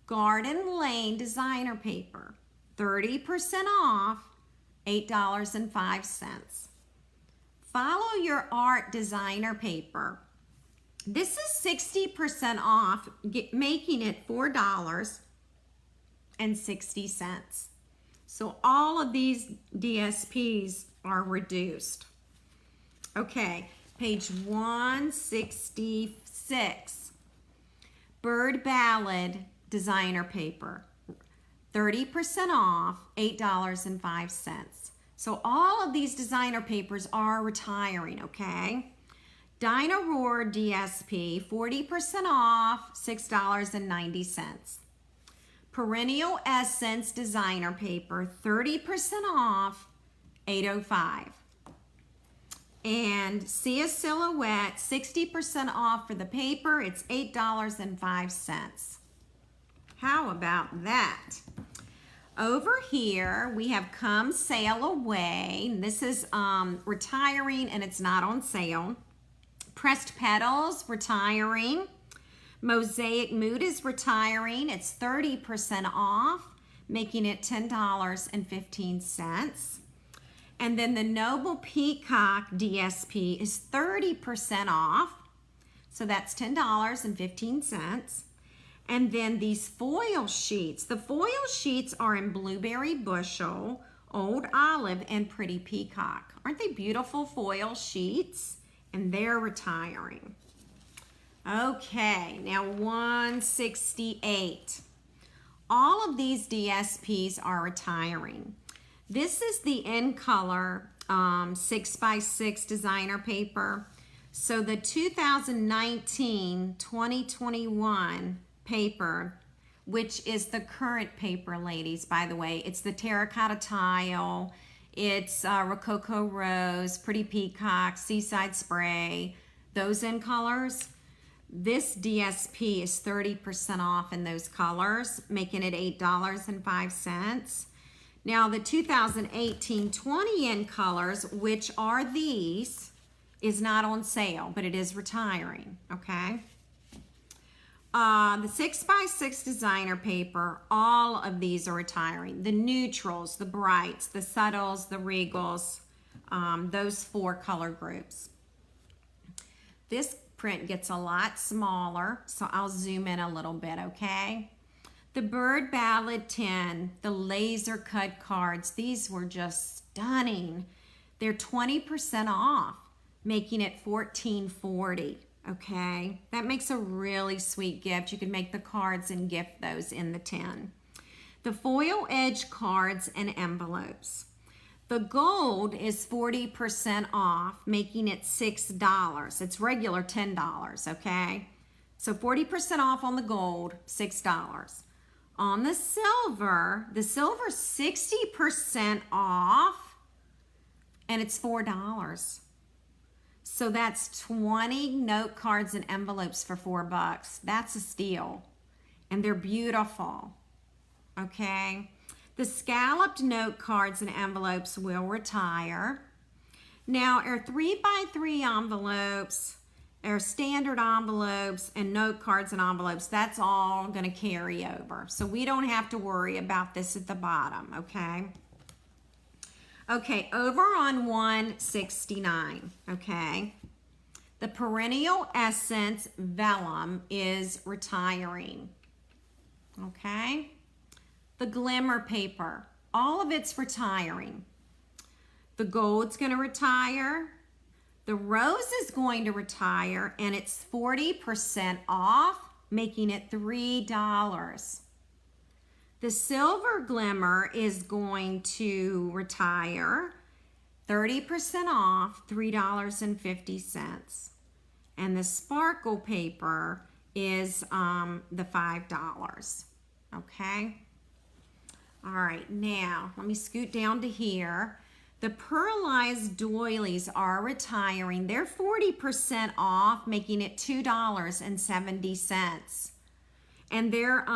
Garden Lane designer paper, 30% off, $8.05. Follow Your Art designer paper. This is 60% off, making it $4.60. So all of these DSPs are reduced. Okay, page 166. Bird Ballad designer paper, 30% off, $8.05. So all of these designer papers are retiring, okay? Dinah Roar DSP, 40% off, $6.90. Perennial Essence designer paper, 30% off, $8.05. And Sia Silhouette, 60% off for the paper. It's $8.05. How about that? Over here, we have Come Sail Away. This is retiring, and it's not on sale. Pressed Petals, retiring. Mosaic Mood is retiring. It's 30% off, making it $10.15. And then the Noble Peacock DSP is 30% off. So that's $10.15. And then these foil sheets. The foil sheets are in Blueberry Bushel, Old Olive, and Pretty Peacock. Aren't they beautiful foil sheets? And they're retiring. Okay, now 168. All of these DSPs are retiring. This is the in color 6x6 designer paper. So the 2019-2021 paper, which is the current paper, ladies, by the way. It's the terracotta tile, it's Rococo Rose, Pretty Peacock, Seaside Spray, those in colors. This DSP is 30% off in those colors, making it $8.05. Now the 2018-20 in colors, which are these, is not on sale, but it is retiring, okay? The 6x6 designer paper, all of these are retiring. The neutrals, the brights, the subtles, the regals, those 4 color groups. This print gets a lot smaller, so I'll zoom in a little bit, okay? The Bird Ballad 10, the laser cut cards, these were just stunning. They're 20% off, making it $14.40. Okay, that makes a really sweet gift. You can make the cards and gift those in the tin. The foil edge cards and envelopes. The gold is 40% off, making it $6. It's regular $10, okay? So 40% off on the gold, $6. On the silver 60% off, and it's $4. So that's 20 note cards and envelopes for $4. That's a steal. And they're beautiful. Okay. The scalloped note cards and envelopes will retire. Now our 3x3 envelopes, our standard envelopes and note cards and envelopes, that's all going to carry over. So we don't have to worry about this at the bottom, okay? Okay, over on 169, okay? The Perennial Essence Vellum is retiring, okay? The Glimmer paper, all of it's retiring. The gold's gonna retire. The rose is going to retire, and it's 40% off, making it $3. The silver glimmer is going to retire, 30% off, $3.50. And the sparkle paper is the $5. Okay? All right, now let me scoot down to here. The Pearlized Doilies are retiring. They're 40% off, making it $2.70. And they're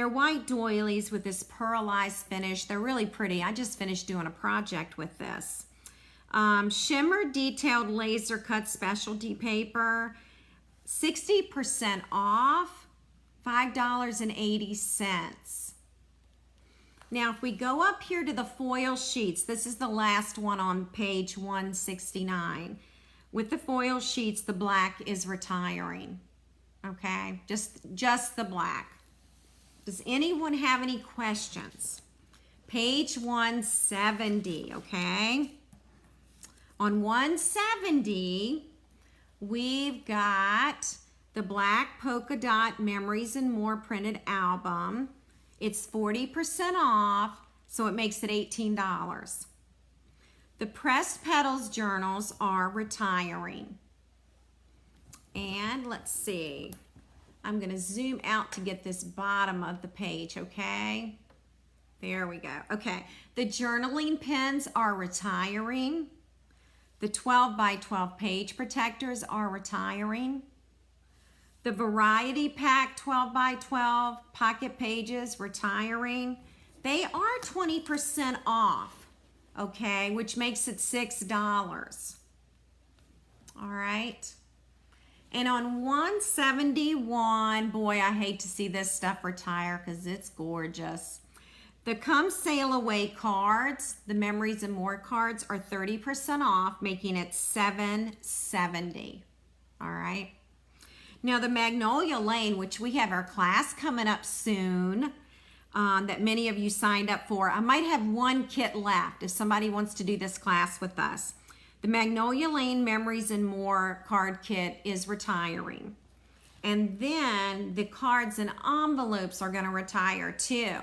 white doilies with this pearlized finish. They're really pretty. I just finished doing a project with this. Shimmer detailed laser cut specialty paper, 60% off, $5.80. Now, if we go up here to the foil sheets, this is the last one on page 169. With the foil sheets, the black is retiring, okay? Just the black. Does anyone have any questions? Page 170, okay? On 170, we've got the Black Polka Dot Memories and More printed album. It's 40% off, so it makes it $18. The Pressed Petals journals are retiring. And let's see. I'm going to zoom out to get this bottom of the page, okay? There we go. Okay, the journaling pens are retiring. The 12x12 page protectors are retiring. The Variety Pack 12x12 pocket pages retiring. They are 20% off, okay, which makes it $6. All right. And on 171, boy, I hate to see this stuff retire because it's gorgeous. The Come Sail Away cards, the Memories and More cards, are 30% off, making it $7.70. All right. Now the Magnolia Lane, which we have our class coming up soon, that many of you signed up for. I might have one kit left if somebody wants to do this class with us. The Magnolia Lane Memories and More card kit is retiring. And then the cards and envelopes are going to retire too.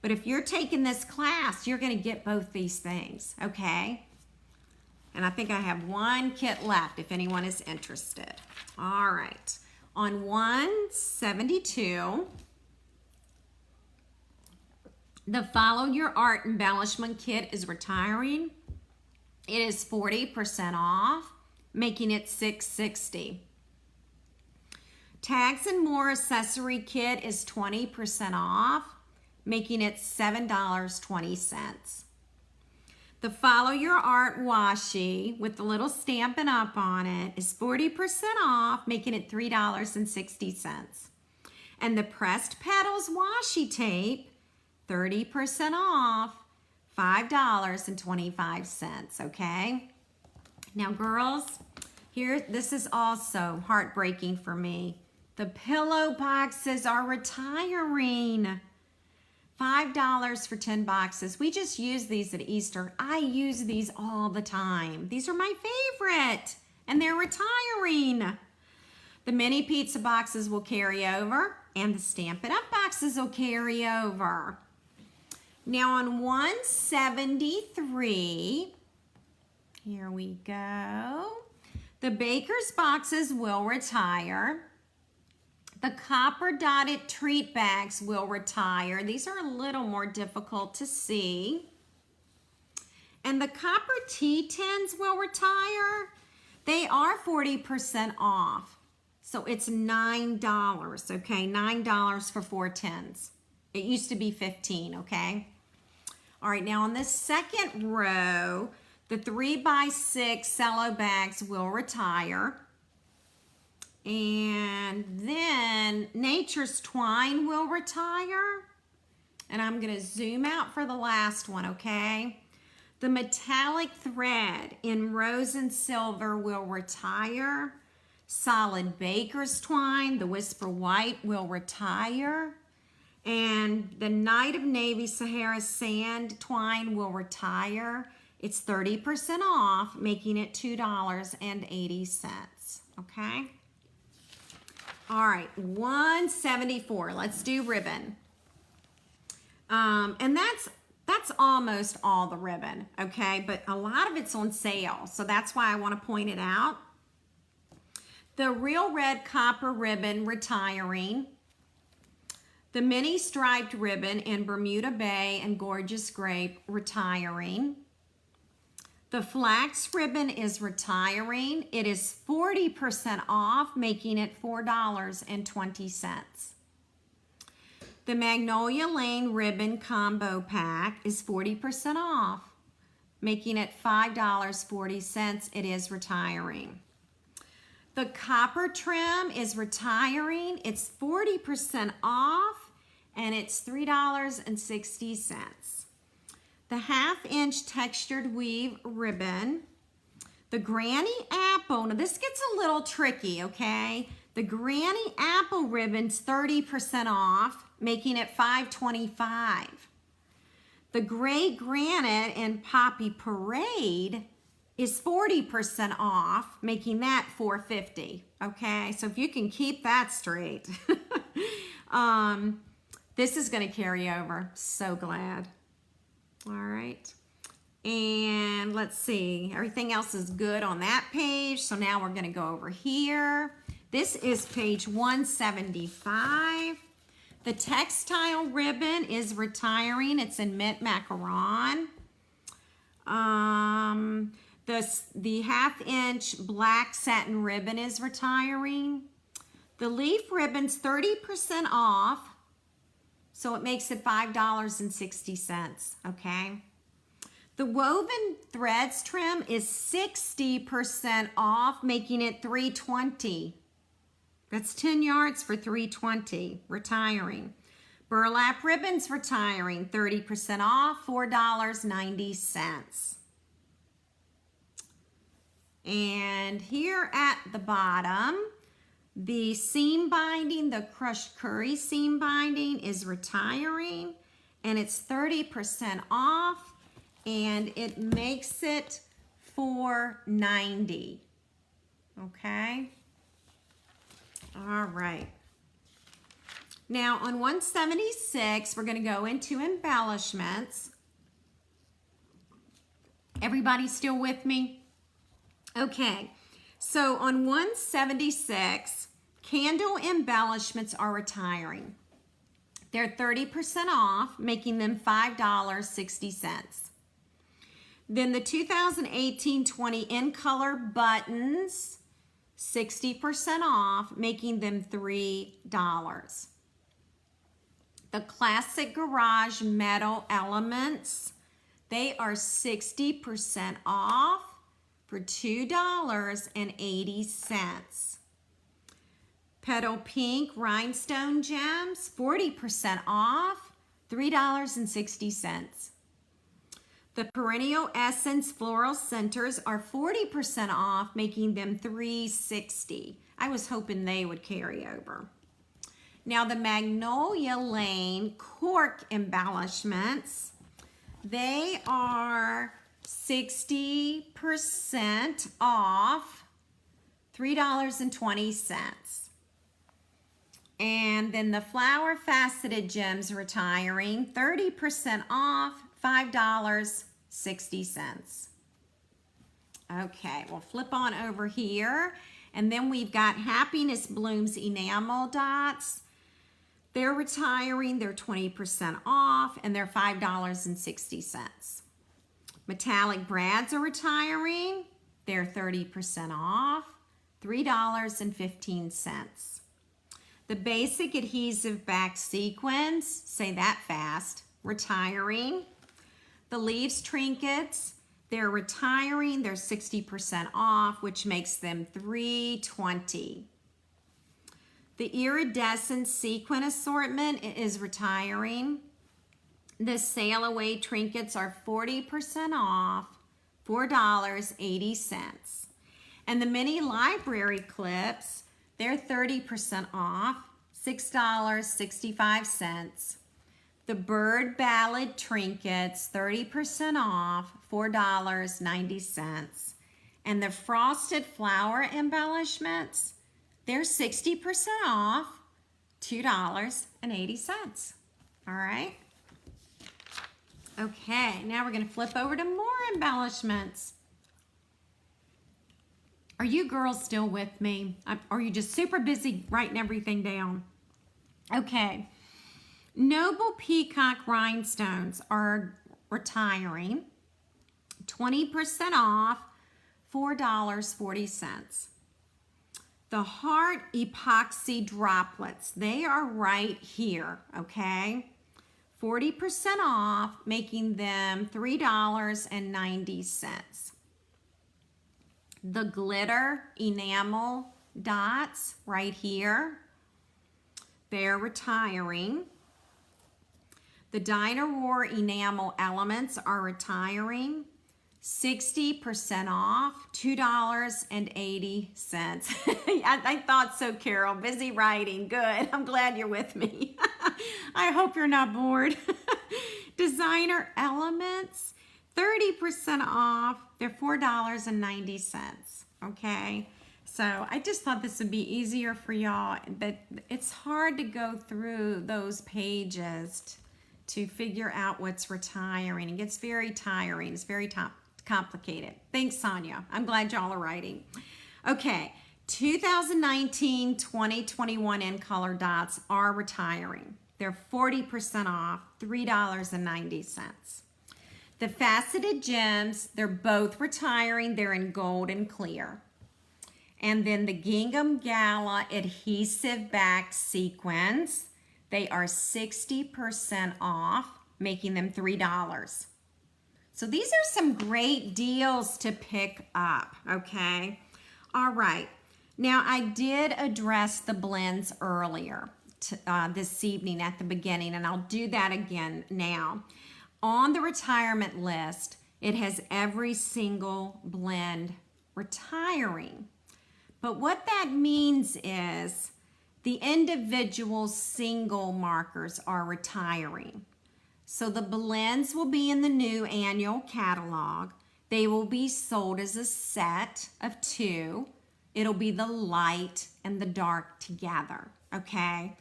But if you're taking this class, you're going to get both these things, okay? And I think I have one kit left if anyone is interested. All right. On 172, the Follow Your Art Embellishment Kit is retiring. It is 40% off, making it $6.60. Tags and More Accessory Kit is 20% off, making it $7.20. The Follow Your Art Washi with the little Stampin' Up on it is 40% off, making it $3.60. And the Pressed Petals Washi Tape, 30% off, $5.25, okay? Now, girls, here, this is also heartbreaking for me. The pillow boxes are retiring. $5 for 10 boxes. We just use these at Easter. I use these all the time. These are my favorite, and they're retiring. The mini pizza boxes will carry over, and the Stampin' Up boxes will carry over. Now on 173, here we go. The Baker's boxes will retire. The copper dotted treat bags will retire. These are a little more difficult to see. And the copper tea tins will retire. They are 40% off. So it's $9, okay? $9 for 4 tins. It used to be $15, okay? All right, now on the second row, the 3x6 cello bags will retire. And then Nature's Twine will retire. And I'm going to zoom out for the last one, okay? The metallic thread in rose and silver will retire. Solid Baker's Twine, the Whisper White, will retire. And the Night of Navy Sahara Sand Twine will retire. It's 30% off, making it $2.80, okay? All right, 174. Let's do ribbon. And that's almost all the ribbon, okay? But a lot of it's on sale, so that's why I want to point it out. The Real Red Copper ribbon retiring. The mini striped ribbon in Bermuda Bay and Gorgeous Grape retiring. The flax ribbon is retiring. It is 40% off, making it $4.20. The Magnolia Lane ribbon combo pack is 40% off, making it $5.40. It is retiring. The copper trim is retiring. It's 40% off, and it's $3.60. The 1/2-inch textured weave ribbon. The Granny Apple. Now this gets a little tricky, okay? The Granny Apple ribbon's 30% off, making it $5.25. The Gray Granite and Poppy Parade is 40% off, making that $4.50. Okay, so if you can keep that straight. This is going to carry over. So glad. All right. And let's see. Everything else is good on that page. So now we're going to go over here. This is page 175. The textile ribbon is retiring. It's in mint macaron. The 1/2-inch black satin ribbon is retiring. The leaf ribbon's 30% off, so it makes it $5.60, okay? The woven threads trim is 60% off, making it $3.20. That's 10 yards for $3.20, retiring. Burlap ribbons retiring, 30% off, $4.90. And here at the bottom, the seam binding, the crushed curry seam binding is retiring. and it's 30% off, and it makes it $4.90. Okay. All right. Now on 176, we're going to go into embellishments. Everybody still with me? Okay. So on 176, Candle Embellishments are retiring. They're 30% off, making them $5.60. Then the 2018-20 in color buttons, 60% off, making them $3. The classic garage metal elements, they are 60% off for $2.80. Petal pink rhinestone gems, 40% off, $3.60. The Perennial Essence Floral Centers are 40% off, making them $3.60. I was hoping they would carry over. Now the Magnolia Lane cork embellishments, they are 60% off, $3.20. And then the flower faceted gems retiring, 30% off, $5.60. Okay, we'll flip on over here. And then we've got Happiness Blooms enamel dots. They're retiring, they're 20% off, and they're $5.60. Metallic brads are retiring, they're 30% off, $3.15. The basic adhesive back sequins, say that fast, retiring. The leaves trinkets, they're retiring, they're 60% off, which makes them $3.20. The iridescent sequin assortment is retiring. The sail away trinkets are 40% off, $4.80. And the mini library clips, they're 30% off, $6.65. The bird ballad trinkets, 30% off, $4.90. And the frosted flower embellishments, they're 60% off, $2.80. All right. Okay, now we're going to flip over to more embellishments. Are you girls still with me? Or are you just super busy writing everything down? Okay. Noble Peacock rhinestones are retiring, 20% off, $4.40. The heart epoxy droplets, they are right here, okay? 40% off, making them $3.90. The glitter enamel dots right here, they're retiring. The Diner War enamel elements are retiring, 60% off, $2.80. I thought so, Carol. Busy writing. Good. I'm glad you're with me. I hope you're not bored. Designer elements, 30% off. They're $4.90. Okay. So I just thought this would be easier for y'all, but it's hard to go through those pages to figure out what's retiring. It gets very tiring. It's very complicated. Thanks, Sonia. I'm glad y'all are writing. Okay, 2019-2021 in color dots are retiring. They're 40% off, $3.90. The faceted gems, they're both retiring. They're in gold and clear. And then the Gingham Gala adhesive back sequins, they are 60% off, making them $3. So these are some great deals to pick up, okay? All right. Now, I did address the blends earlier this evening at the beginning, and I'll do that again now. On the retirement list, it has every single blend retiring. But what that means is the individual single markers are retiring. So the blends will be in the new annual catalog. They will be sold as a set of 2. It'll be the light and the dark together, okay?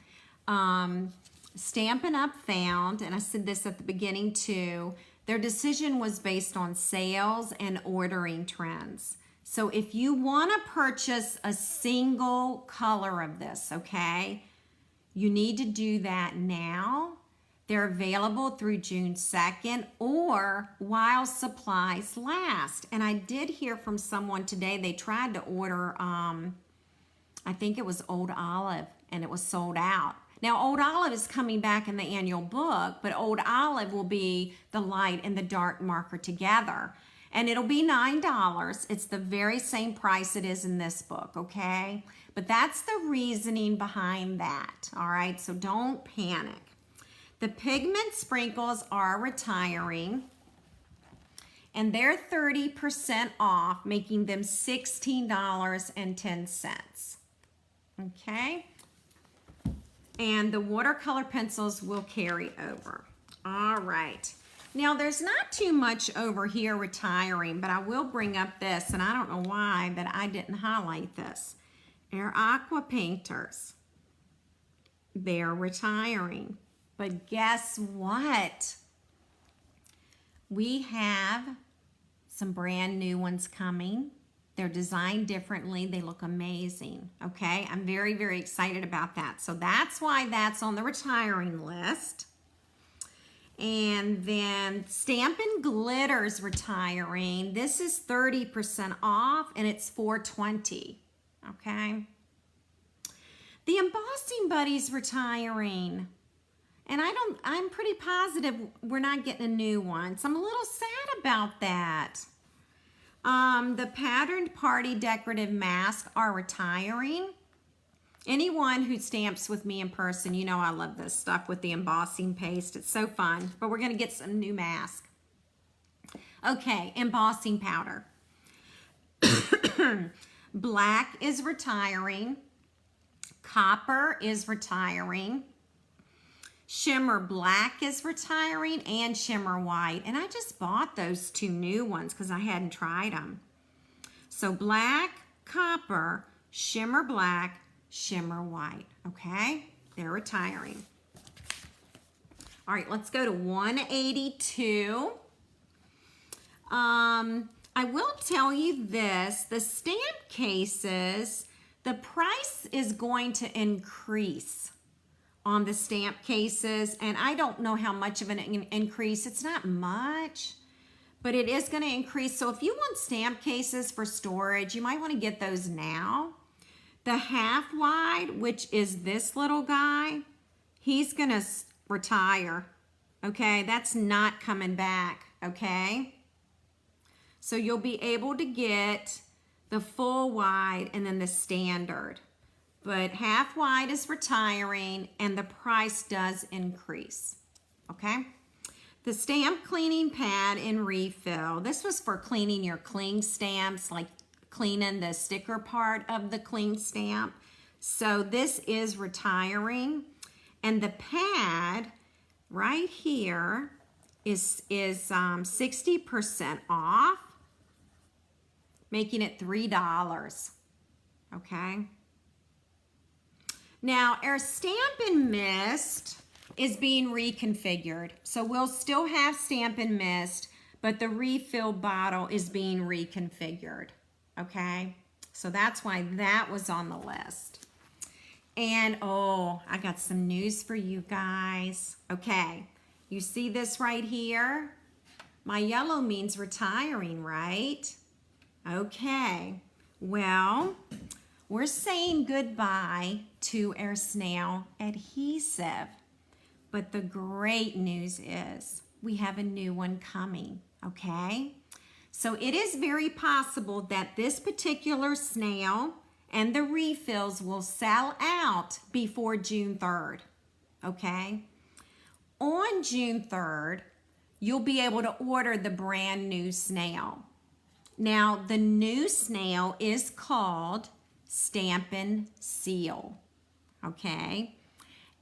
Stampin' Up! Found, and I said this at the beginning too, their decision was based on sales and ordering trends. So if you want to purchase a single color of this, okay, you need to do that now. They're available through June 2nd or while supplies last. And I did hear from someone today, they tried to order, I think it was Old Olive, and it was sold out. Now, Old Olive is coming back in the annual book, but Old Olive will be the light and the dark marker together. And it'll be $9. It's the very same price it is in this book, okay? But that's the reasoning behind that, all right? So don't panic. The pigment sprinkles are retiring, and they're 30% off, making them $16.10, okay? And the watercolor pencils will carry over. All right. Now, there's not too much over here retiring, but I will bring up this, and I don't know why, but I didn't highlight this. Air Aqua Painters. They're retiring. But guess what? We have some brand new ones coming. They're designed differently. They look amazing, okay? I'm very, very excited about that. So that's why that's on the retiring list. And then Stampin' Glitter's retiring. This is 30% off, and it's $4.20, okay? The Embossing Buddy's retiring. And I'm pretty positive we're not getting a new one. So I'm a little sad about that. The Patterned Party Decorative Masks are retiring. Anyone who stamps with me in person, you know I love this stuff with the embossing paste. It's so fun. But we're going to get some new masks. Okay, embossing powder. Black is retiring. Copper is retiring. Shimmer Black is retiring, and Shimmer White. And I just bought those 2 new ones because I hadn't tried them. So Black, Copper, Shimmer Black, Shimmer White. Okay? They're retiring. All right, let's go to 182. I will tell you this. The stamp cases, the price is going to increase on the stamp cases, and I don't know how much of an increase. It's not much, but it is going to increase. So if you want stamp cases for storage, you might want to get those now. The half wide, which is this little guy, he's going to retire, okay? That's not coming back, okay? So you'll be able to get the full wide and then the standard. But half wide is retiring, and the price does increase, okay? The stamp cleaning pad in refill. This was for cleaning your cling stamps, like cleaning the sticker part of the cling stamp. So this is retiring, and the pad right here is 60% off, making it $3, okay? Now, our Stampin' Mist is being reconfigured. So we'll still have Stampin' Mist, but the refill bottle is being reconfigured, okay? So that's why that was on the list. And, oh, I got some news for you guys. Okay, you see this right here? My yellow means retiring, right? Okay, well, we're saying goodbye to our snail adhesive. But the great news is we have a new one coming, okay? So it is very possible that this particular snail and the refills will sell out before June 3rd, okay? On June 3rd, you'll be able to order the brand new snail. Now, the new snail is called Stampin' Seal, okay?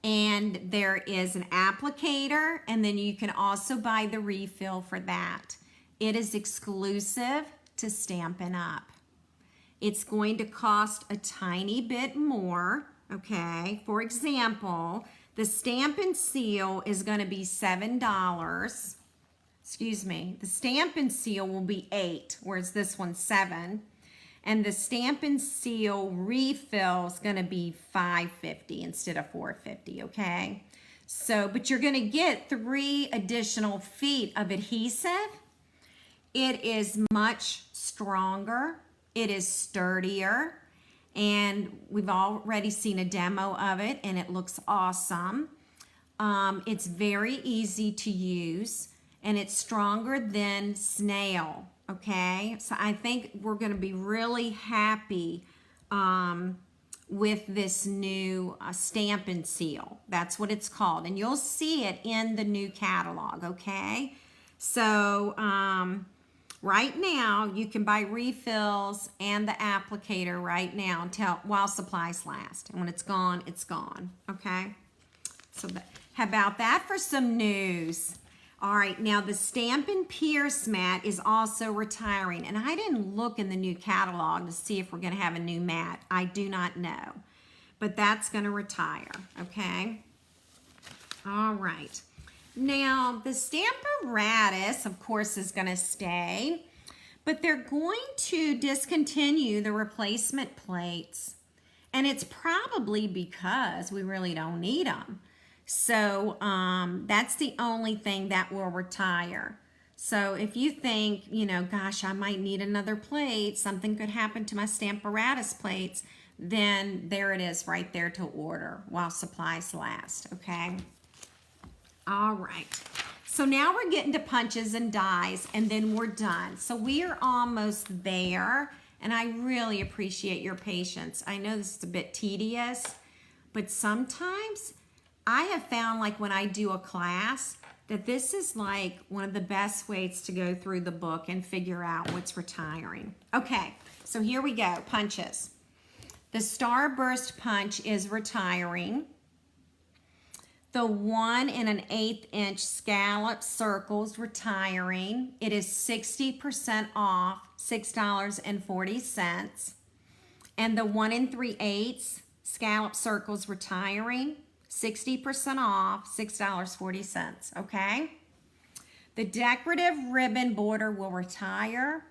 And there is an applicator, and then you can also buy the refill for that. It is exclusive to Stampin' Up. It's going to cost a tiny bit more, okay? For example, the Stampin' Seal is going to be $7. Excuse me. The Stampin' Seal will be $8, whereas this one's $7. And the Stampin' Seal refill is going to be $5.50 instead of $4.50, okay? So, but you're going to get 3 additional feet of adhesive. It is much stronger. It is sturdier. And we've already seen a demo of it, and it looks awesome. It's very easy to use, and it's stronger than snail. Okay, so I think we're going to be really happy with this new Stampin' Seal. That's what it's called, and you'll see it in the new catalog, okay? So right now, you can buy refills and the applicator right now while supplies last. And when it's gone, okay? So how about that for some news? All right, now the Stampin' Pierce mat is also retiring, and I didn't look in the new catalog to see if we're going to have a new mat. I do not know, but that's going to retire, okay? All right. Now, the Stamparatus, of course, is going to stay, but they're going to discontinue the replacement plates, and it's probably because we really don't need them. So that's the only thing that will retire. So if you think, you know, gosh, I might need another plate, something could happen to my Stamparatus plates, then there it is right there to order while supplies last, okay? All right. So now we're getting to punches and dies, and then we're done. So we are almost there, and I really appreciate your patience. I know this is a bit tedious, but sometimes I have found, like when I do a class, that this is like one of the best ways to go through the book and figure out what's retiring. Okay, so here we go, punches. The Starburst punch is retiring. The 1 1/8 inch scallop circles retiring. It is 60% off, $6.40. And the 1 3/8 scallop circles retiring, 60% off, $6.40, okay? The decorative ribbon border will retire.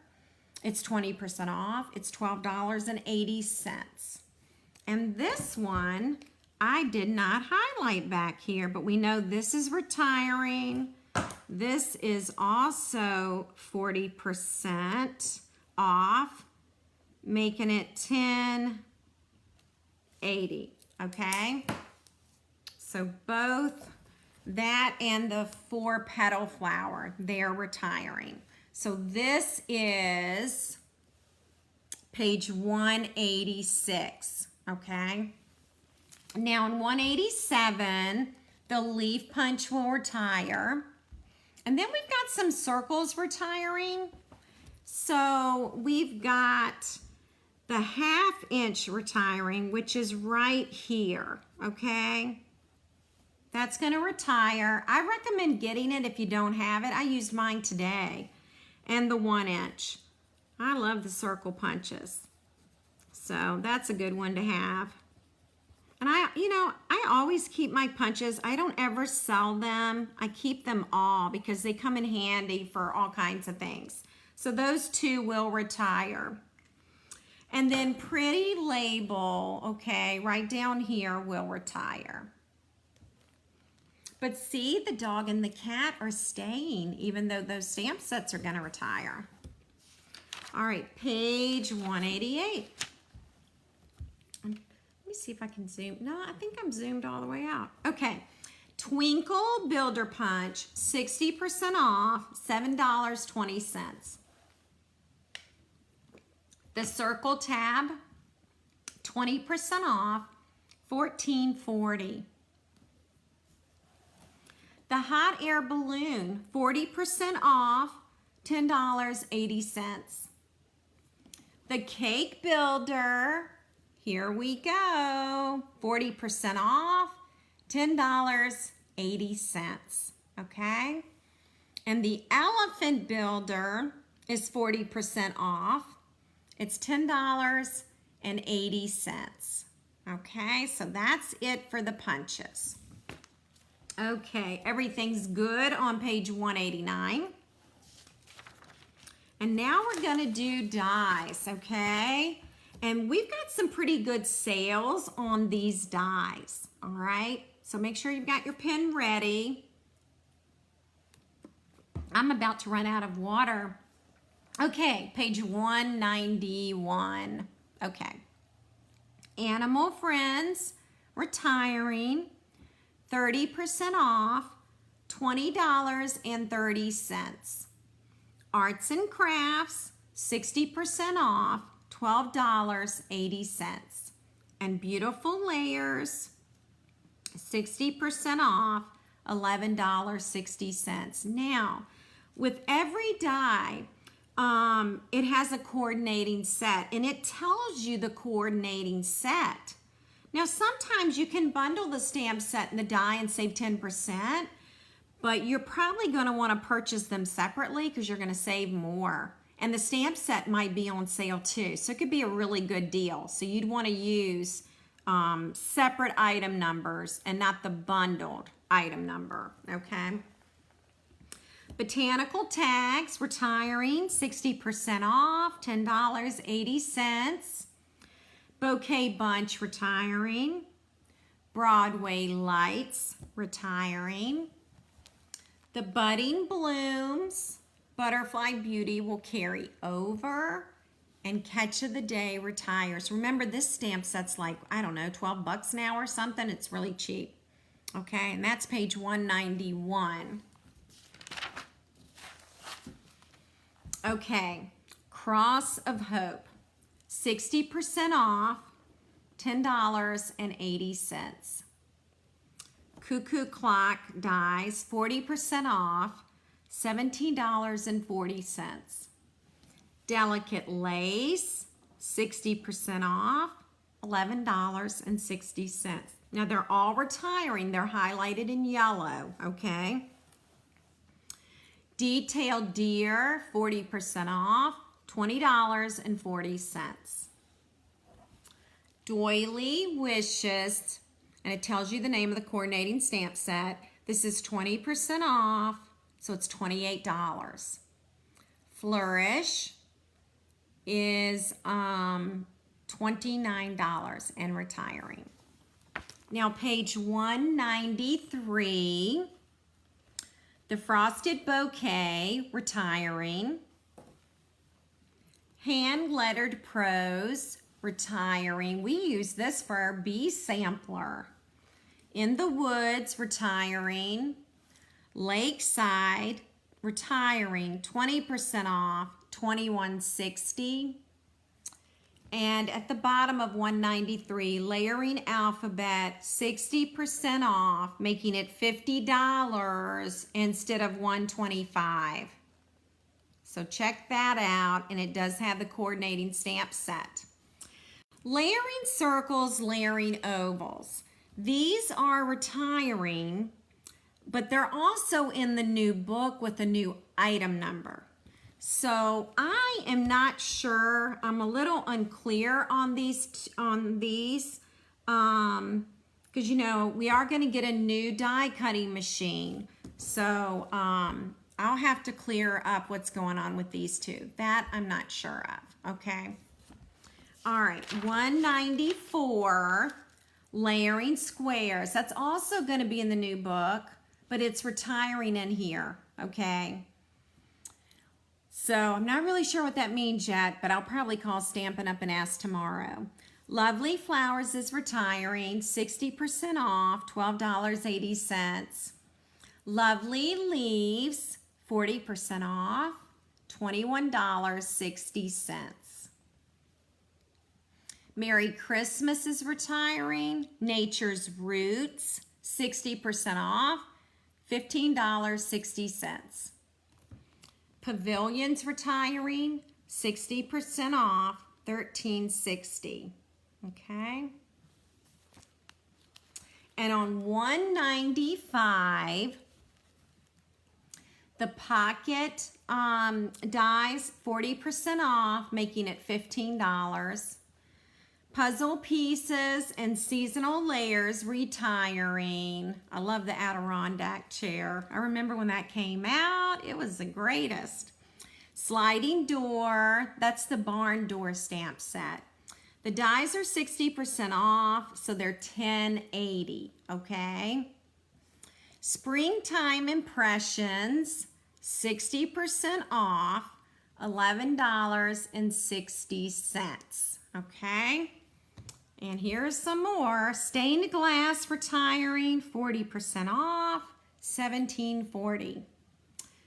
It's 20% off. It's $12.80. And this one, I did not highlight back here, but we know this is retiring. This is also 40% off, making it $10.80, okay? So both that and the 4-petal flower, they're retiring. So this is page 186, okay? Now in 187, the leaf punch will retire. And then we've got some circles retiring. So we've got the 1/2 inch retiring, which is right here, okay? That's going to retire. I recommend getting it if you don't have it. I used mine today. And the 1 inch. I love the circle punches. So that's a good one to have. And I always keep my punches. I don't ever sell them. I keep them all because they come in handy for all kinds of things. So those 2 will retire. And then Pretty Label, okay, right down here will retire. But see, the dog and the cat are staying, even though those stamp sets are going to retire. All right, page 188. Let me see if I can zoom. No, I think I'm zoomed all the way out. Okay, Twinkle Builder Punch, 60% off, $7.20. The Circle Tab, 20% off, $14.40. The Hot Air Balloon, 40% off, $10.80. The Cake Builder, here we go, 40% off, $10.80, okay? And the Elephant Builder is 40% off. It's $10.80, okay? So that's it for the punches. Okay, everything's good on page 189. And now we're gonna do dies, okay? And we've got some pretty good sales on these dies, all right? So make sure you've got your pen ready. I'm about to run out of water. Okay, page 191. Okay. Animal Friends, retiring, 30% off, $20.30. Arts and Crafts, 60% off, $12.80. And Beautiful Layers, 60% off, $11.60. Now, with every die, it has a coordinating set, and it tells you the coordinating set. Now, sometimes you can bundle the stamp set and the die and save 10%, but you're probably going to want to purchase them separately because you're going to save more. And the stamp set might be on sale too, so it could be a really good deal. So you'd want to use separate item numbers and not the bundled item number, okay? Botanical Tags, retiring, 60% off, $10.80. Bouquet Bunch, retiring. Broadway Lights, retiring. The Budding Blooms, Butterfly Beauty will carry over. And Catch of the Day retires. Remember, this stamp set's like, I don't know, 12 bucks now or something. It's really cheap. Okay, and that's page 191. Okay, Cross of Hope, 60% off, $10.80. Cuckoo Clock Dies, 40% off, $17.40. Delicate Lace, 60% off, $11.60. Now they're all retiring. They're highlighted in yellow, okay? Detailed Deer, 40% off, $20.40. Doily Wishes, and it tells you the name of the coordinating stamp set. This is 20% off, so it's $28. Flourish is $29 and retiring. Now page 193, the Frosted Bouquet, retiring. Hand Lettered Prose, retiring. We use this for our bee sampler. In the Woods, retiring. Lakeside, retiring, 20% off, $21.60. And at the bottom of 193, Layering Alphabet, 60% off, making it $50 instead of $125. So check that out, and it does have the coordinating stamp set. Layering Circles, Layering Ovals. These are retiring, but they're also in the new book with a new item number. So I am not sure. I'm a little unclear on these, because you know we are going to get a new die cutting machine. So I'll have to clear up what's going on with these two. That I'm not sure of. Okay. All right, 194, Layering Squares. That's also going to be in the new book, but it's retiring in here. Okay. So I'm not really sure what that means yet, but I'll probably call Stampin' Up and ask tomorrow. Lovely Flowers is retiring, 60% off, $12.80. Lovely Leaves, 40% off, $21.60. Merry Christmas is retiring. Nature's Roots, 60% off, $15.60. Pavilion's retiring, 60% off, $13.60. Okay. And on $195, the pocket dies 40% off, making it $15. Puzzle pieces and seasonal layers retiring. I love the Adirondack chair. I remember when that came out. It was the greatest. Sliding door. That's the barn door stamp set. The dies are 60% off, so they're $10.80, okay? Springtime impressions, 60% off, $11.60, okay? And here's some more. Stained glass retiring, 40% off, $17.40.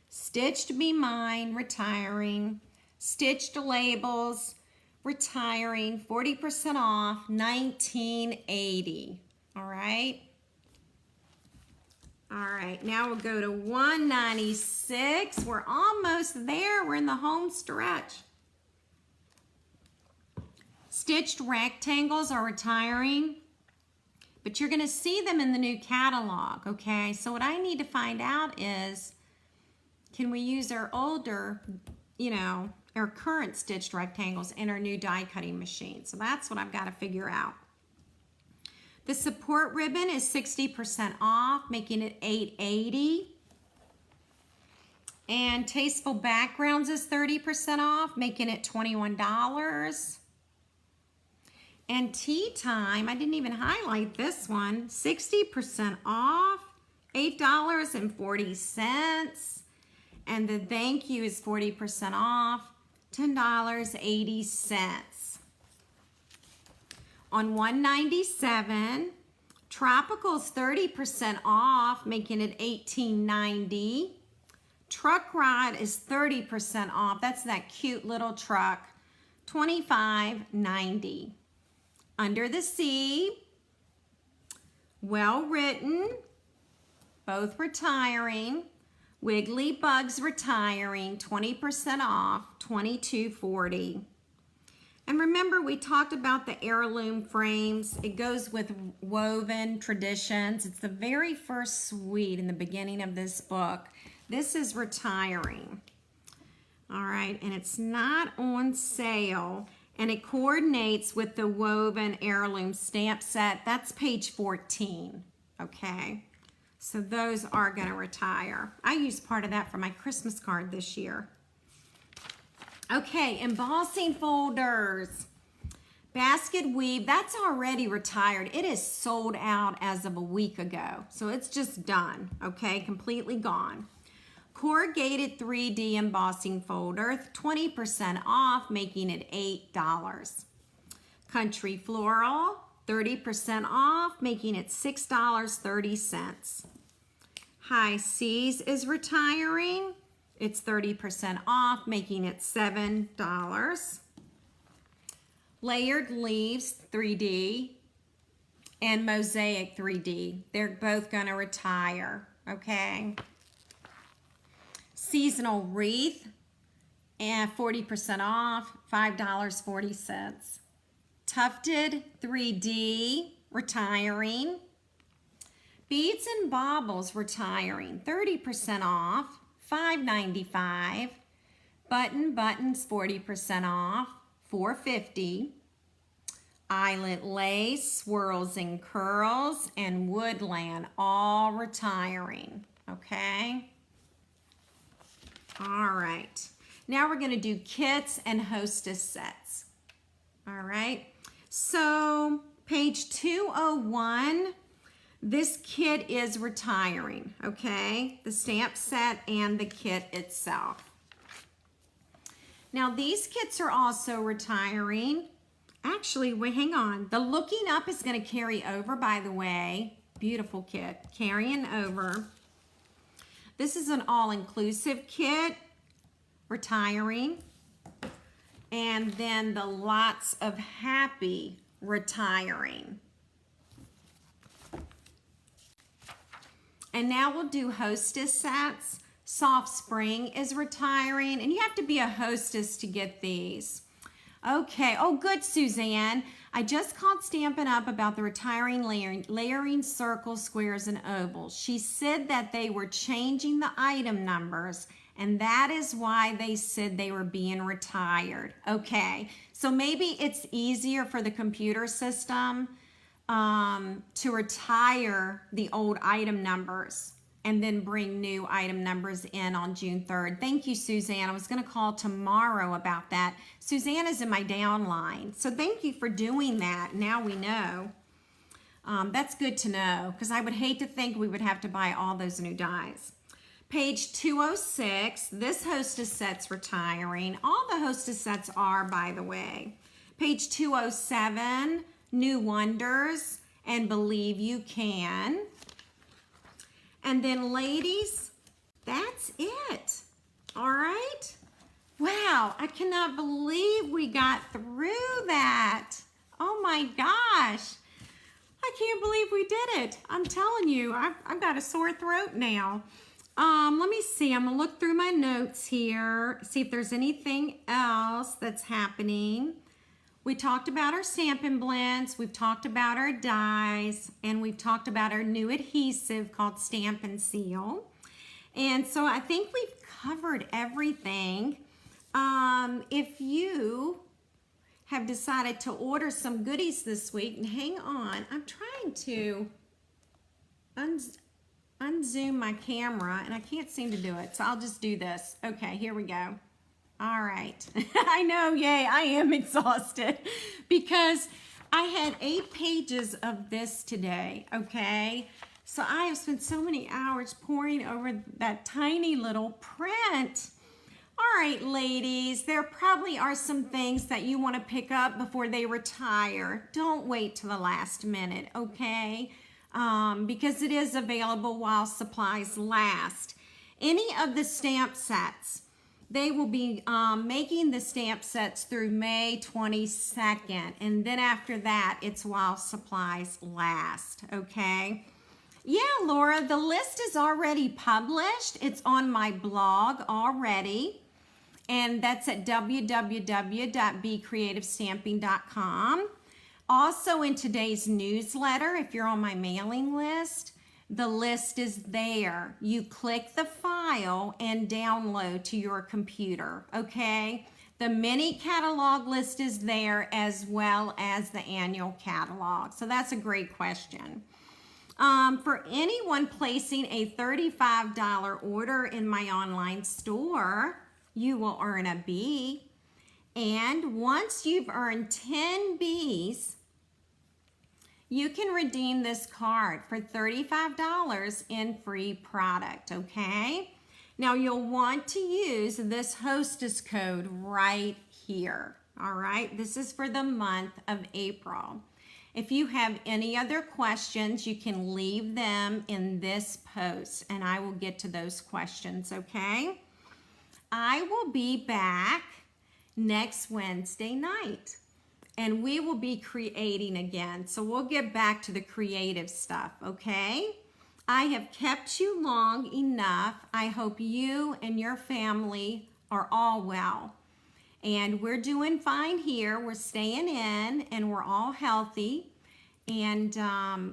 Stitched Be Mine retiring. Stitched labels retiring, 40% off, $19.80. All right. All right, now we'll go to $196. We're almost there. We're in the home stretch. Stitched rectangles are retiring, but you're going to see them in the new catalog, okay? So what I need to find out is, can we use our older, our current stitched rectangles in our new die cutting machine? So that's what I've got to figure out. The support ribbon is 60% off, making it $8.80. And Tasteful Backgrounds is 30% off, making it $21. And Tea Time, I didn't even highlight this one, 60% off, $8.40. And the Thank You is 40% off, $10.80. On $197, Tropical's 30% off, making it $18.90. Truck Rod is 30% off. That's that cute little truck, $25.90. Under the Sea, Well Written, both retiring. Wiggly Bugs retiring, 20% off, $22.40. And remember, we talked about the heirloom frames. It goes with Woven Traditions. It's the very first suite in the beginning of this book. This is retiring. All right, and it's not on sale. And it coordinates with the Woven Heirloom Stamp Set. That's page 14, okay? So those are gonna retire. I used part of that for my Christmas card this year. Okay, embossing folders. Basket weave, that's already retired. It is sold out as of a week ago. So it's just done, okay, completely gone. Corrugated 3D embossing folder, 20% off, making it $8. Country Floral, 30% off, making it $6.30. High Seas is retiring. It's 30% off, making it $7. Layered Leaves 3D and Mosaic 3D. They're both gonna retire, okay? Seasonal Wreath, and 40% off, $5.40. Tufted 3D, retiring. Beads and Baubles, retiring, 30% off, $5.95. Button Buttons, 40% off, $4.50. Eyelet Lace, Swirls and Curls, and Woodland, all retiring, okay? All right, now we're gonna do kits and Hostess sets. All right, so page 201, this kit is retiring, okay? The stamp set and the kit itself. Now these kits are also retiring. Actually, wait, hang on. The Looking Up is gonna carry over, by the way. Beautiful kit, carrying over. This is an all-inclusive kit, retiring. And then the Lots of Happy, retiring. And now we'll do Hostess sets. Soft Spring is retiring, and you have to be a hostess to get these. Okay. Oh, good, Suzanne. I just called Stampin' Up about the retiring layering circles, squares, and ovals. She said that they were changing the item numbers, and that is why they said they were being retired. Okay. So maybe it's easier for the computer system to retire the old item numbers and then bring new item numbers in on June 3rd. Thank you, Suzanne. I was going to call tomorrow about that. Suzanne is in my downline, so thank you for doing that. Now we know. That's good to know, because I would hate to think we would have to buy all those new dies. Page 206, this Hostess Set's retiring. All the Hostess Sets are, by the way. Page 207, New Wonders and Believe You Can. And then, ladies, that's it. All right? Wow, I cannot believe we got through that. Oh my gosh. I can't believe we did it. I'm telling you, I've got a sore throat now. Let me see. I'm going to look through my notes here, see if there's anything else that's happening. We talked about our Stampin' blends, we've talked about our dies, and we've talked about our new adhesive called Stampin' Seal. And so I think we've covered everything. If you have decided to order some goodies this week, and hang on, I'm trying to unzoom my camera, and I can't seem to do it, so I'll just do this. Okay, here we go. All right. I know, yay, I am exhausted because I had 8 pages of this today, okay? So I have spent so many hours poring over that tiny little print. All right, ladies, there probably are some things that you want to pick up before they retire. Don't wait till the last minute, okay? Because it is available while supplies last. Any of the stamp sets, they will be making the stamp sets through May 22nd. And then after that, it's while supplies last, okay? Yeah, Laura, the list is already published. It's on my blog already. And that's at www.becreativestamping.com. Also in today's newsletter, if you're on my mailing list, the list is there. You click the file and download to your computer, okay? The mini catalog list is there as well as the annual catalog. So that's a great question. For anyone placing a $35 order in my online store, you will earn a bee. And once you've earned 10 bees, you can redeem this card for $35 in free product, okay? Now you'll want to use this hostess code right here, all right? This is for the month of April. If you have any other questions, you can leave them in this post and I will get to those questions, okay? I will be back next Wednesday night. And we will be creating again. So we'll get back to the creative stuff, okay? I have kept you long enough. I hope you and your family are all well. And we're doing fine here. We're staying in and we're all healthy. And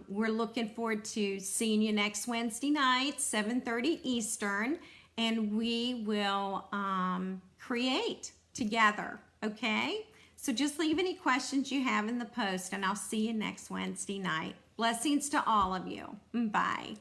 we're looking forward to seeing you next Wednesday night, 7:30 Eastern. And we will create together, okay? So just leave any questions you have in the post and I'll see you next Wednesday night. Blessings to all of you. Bye.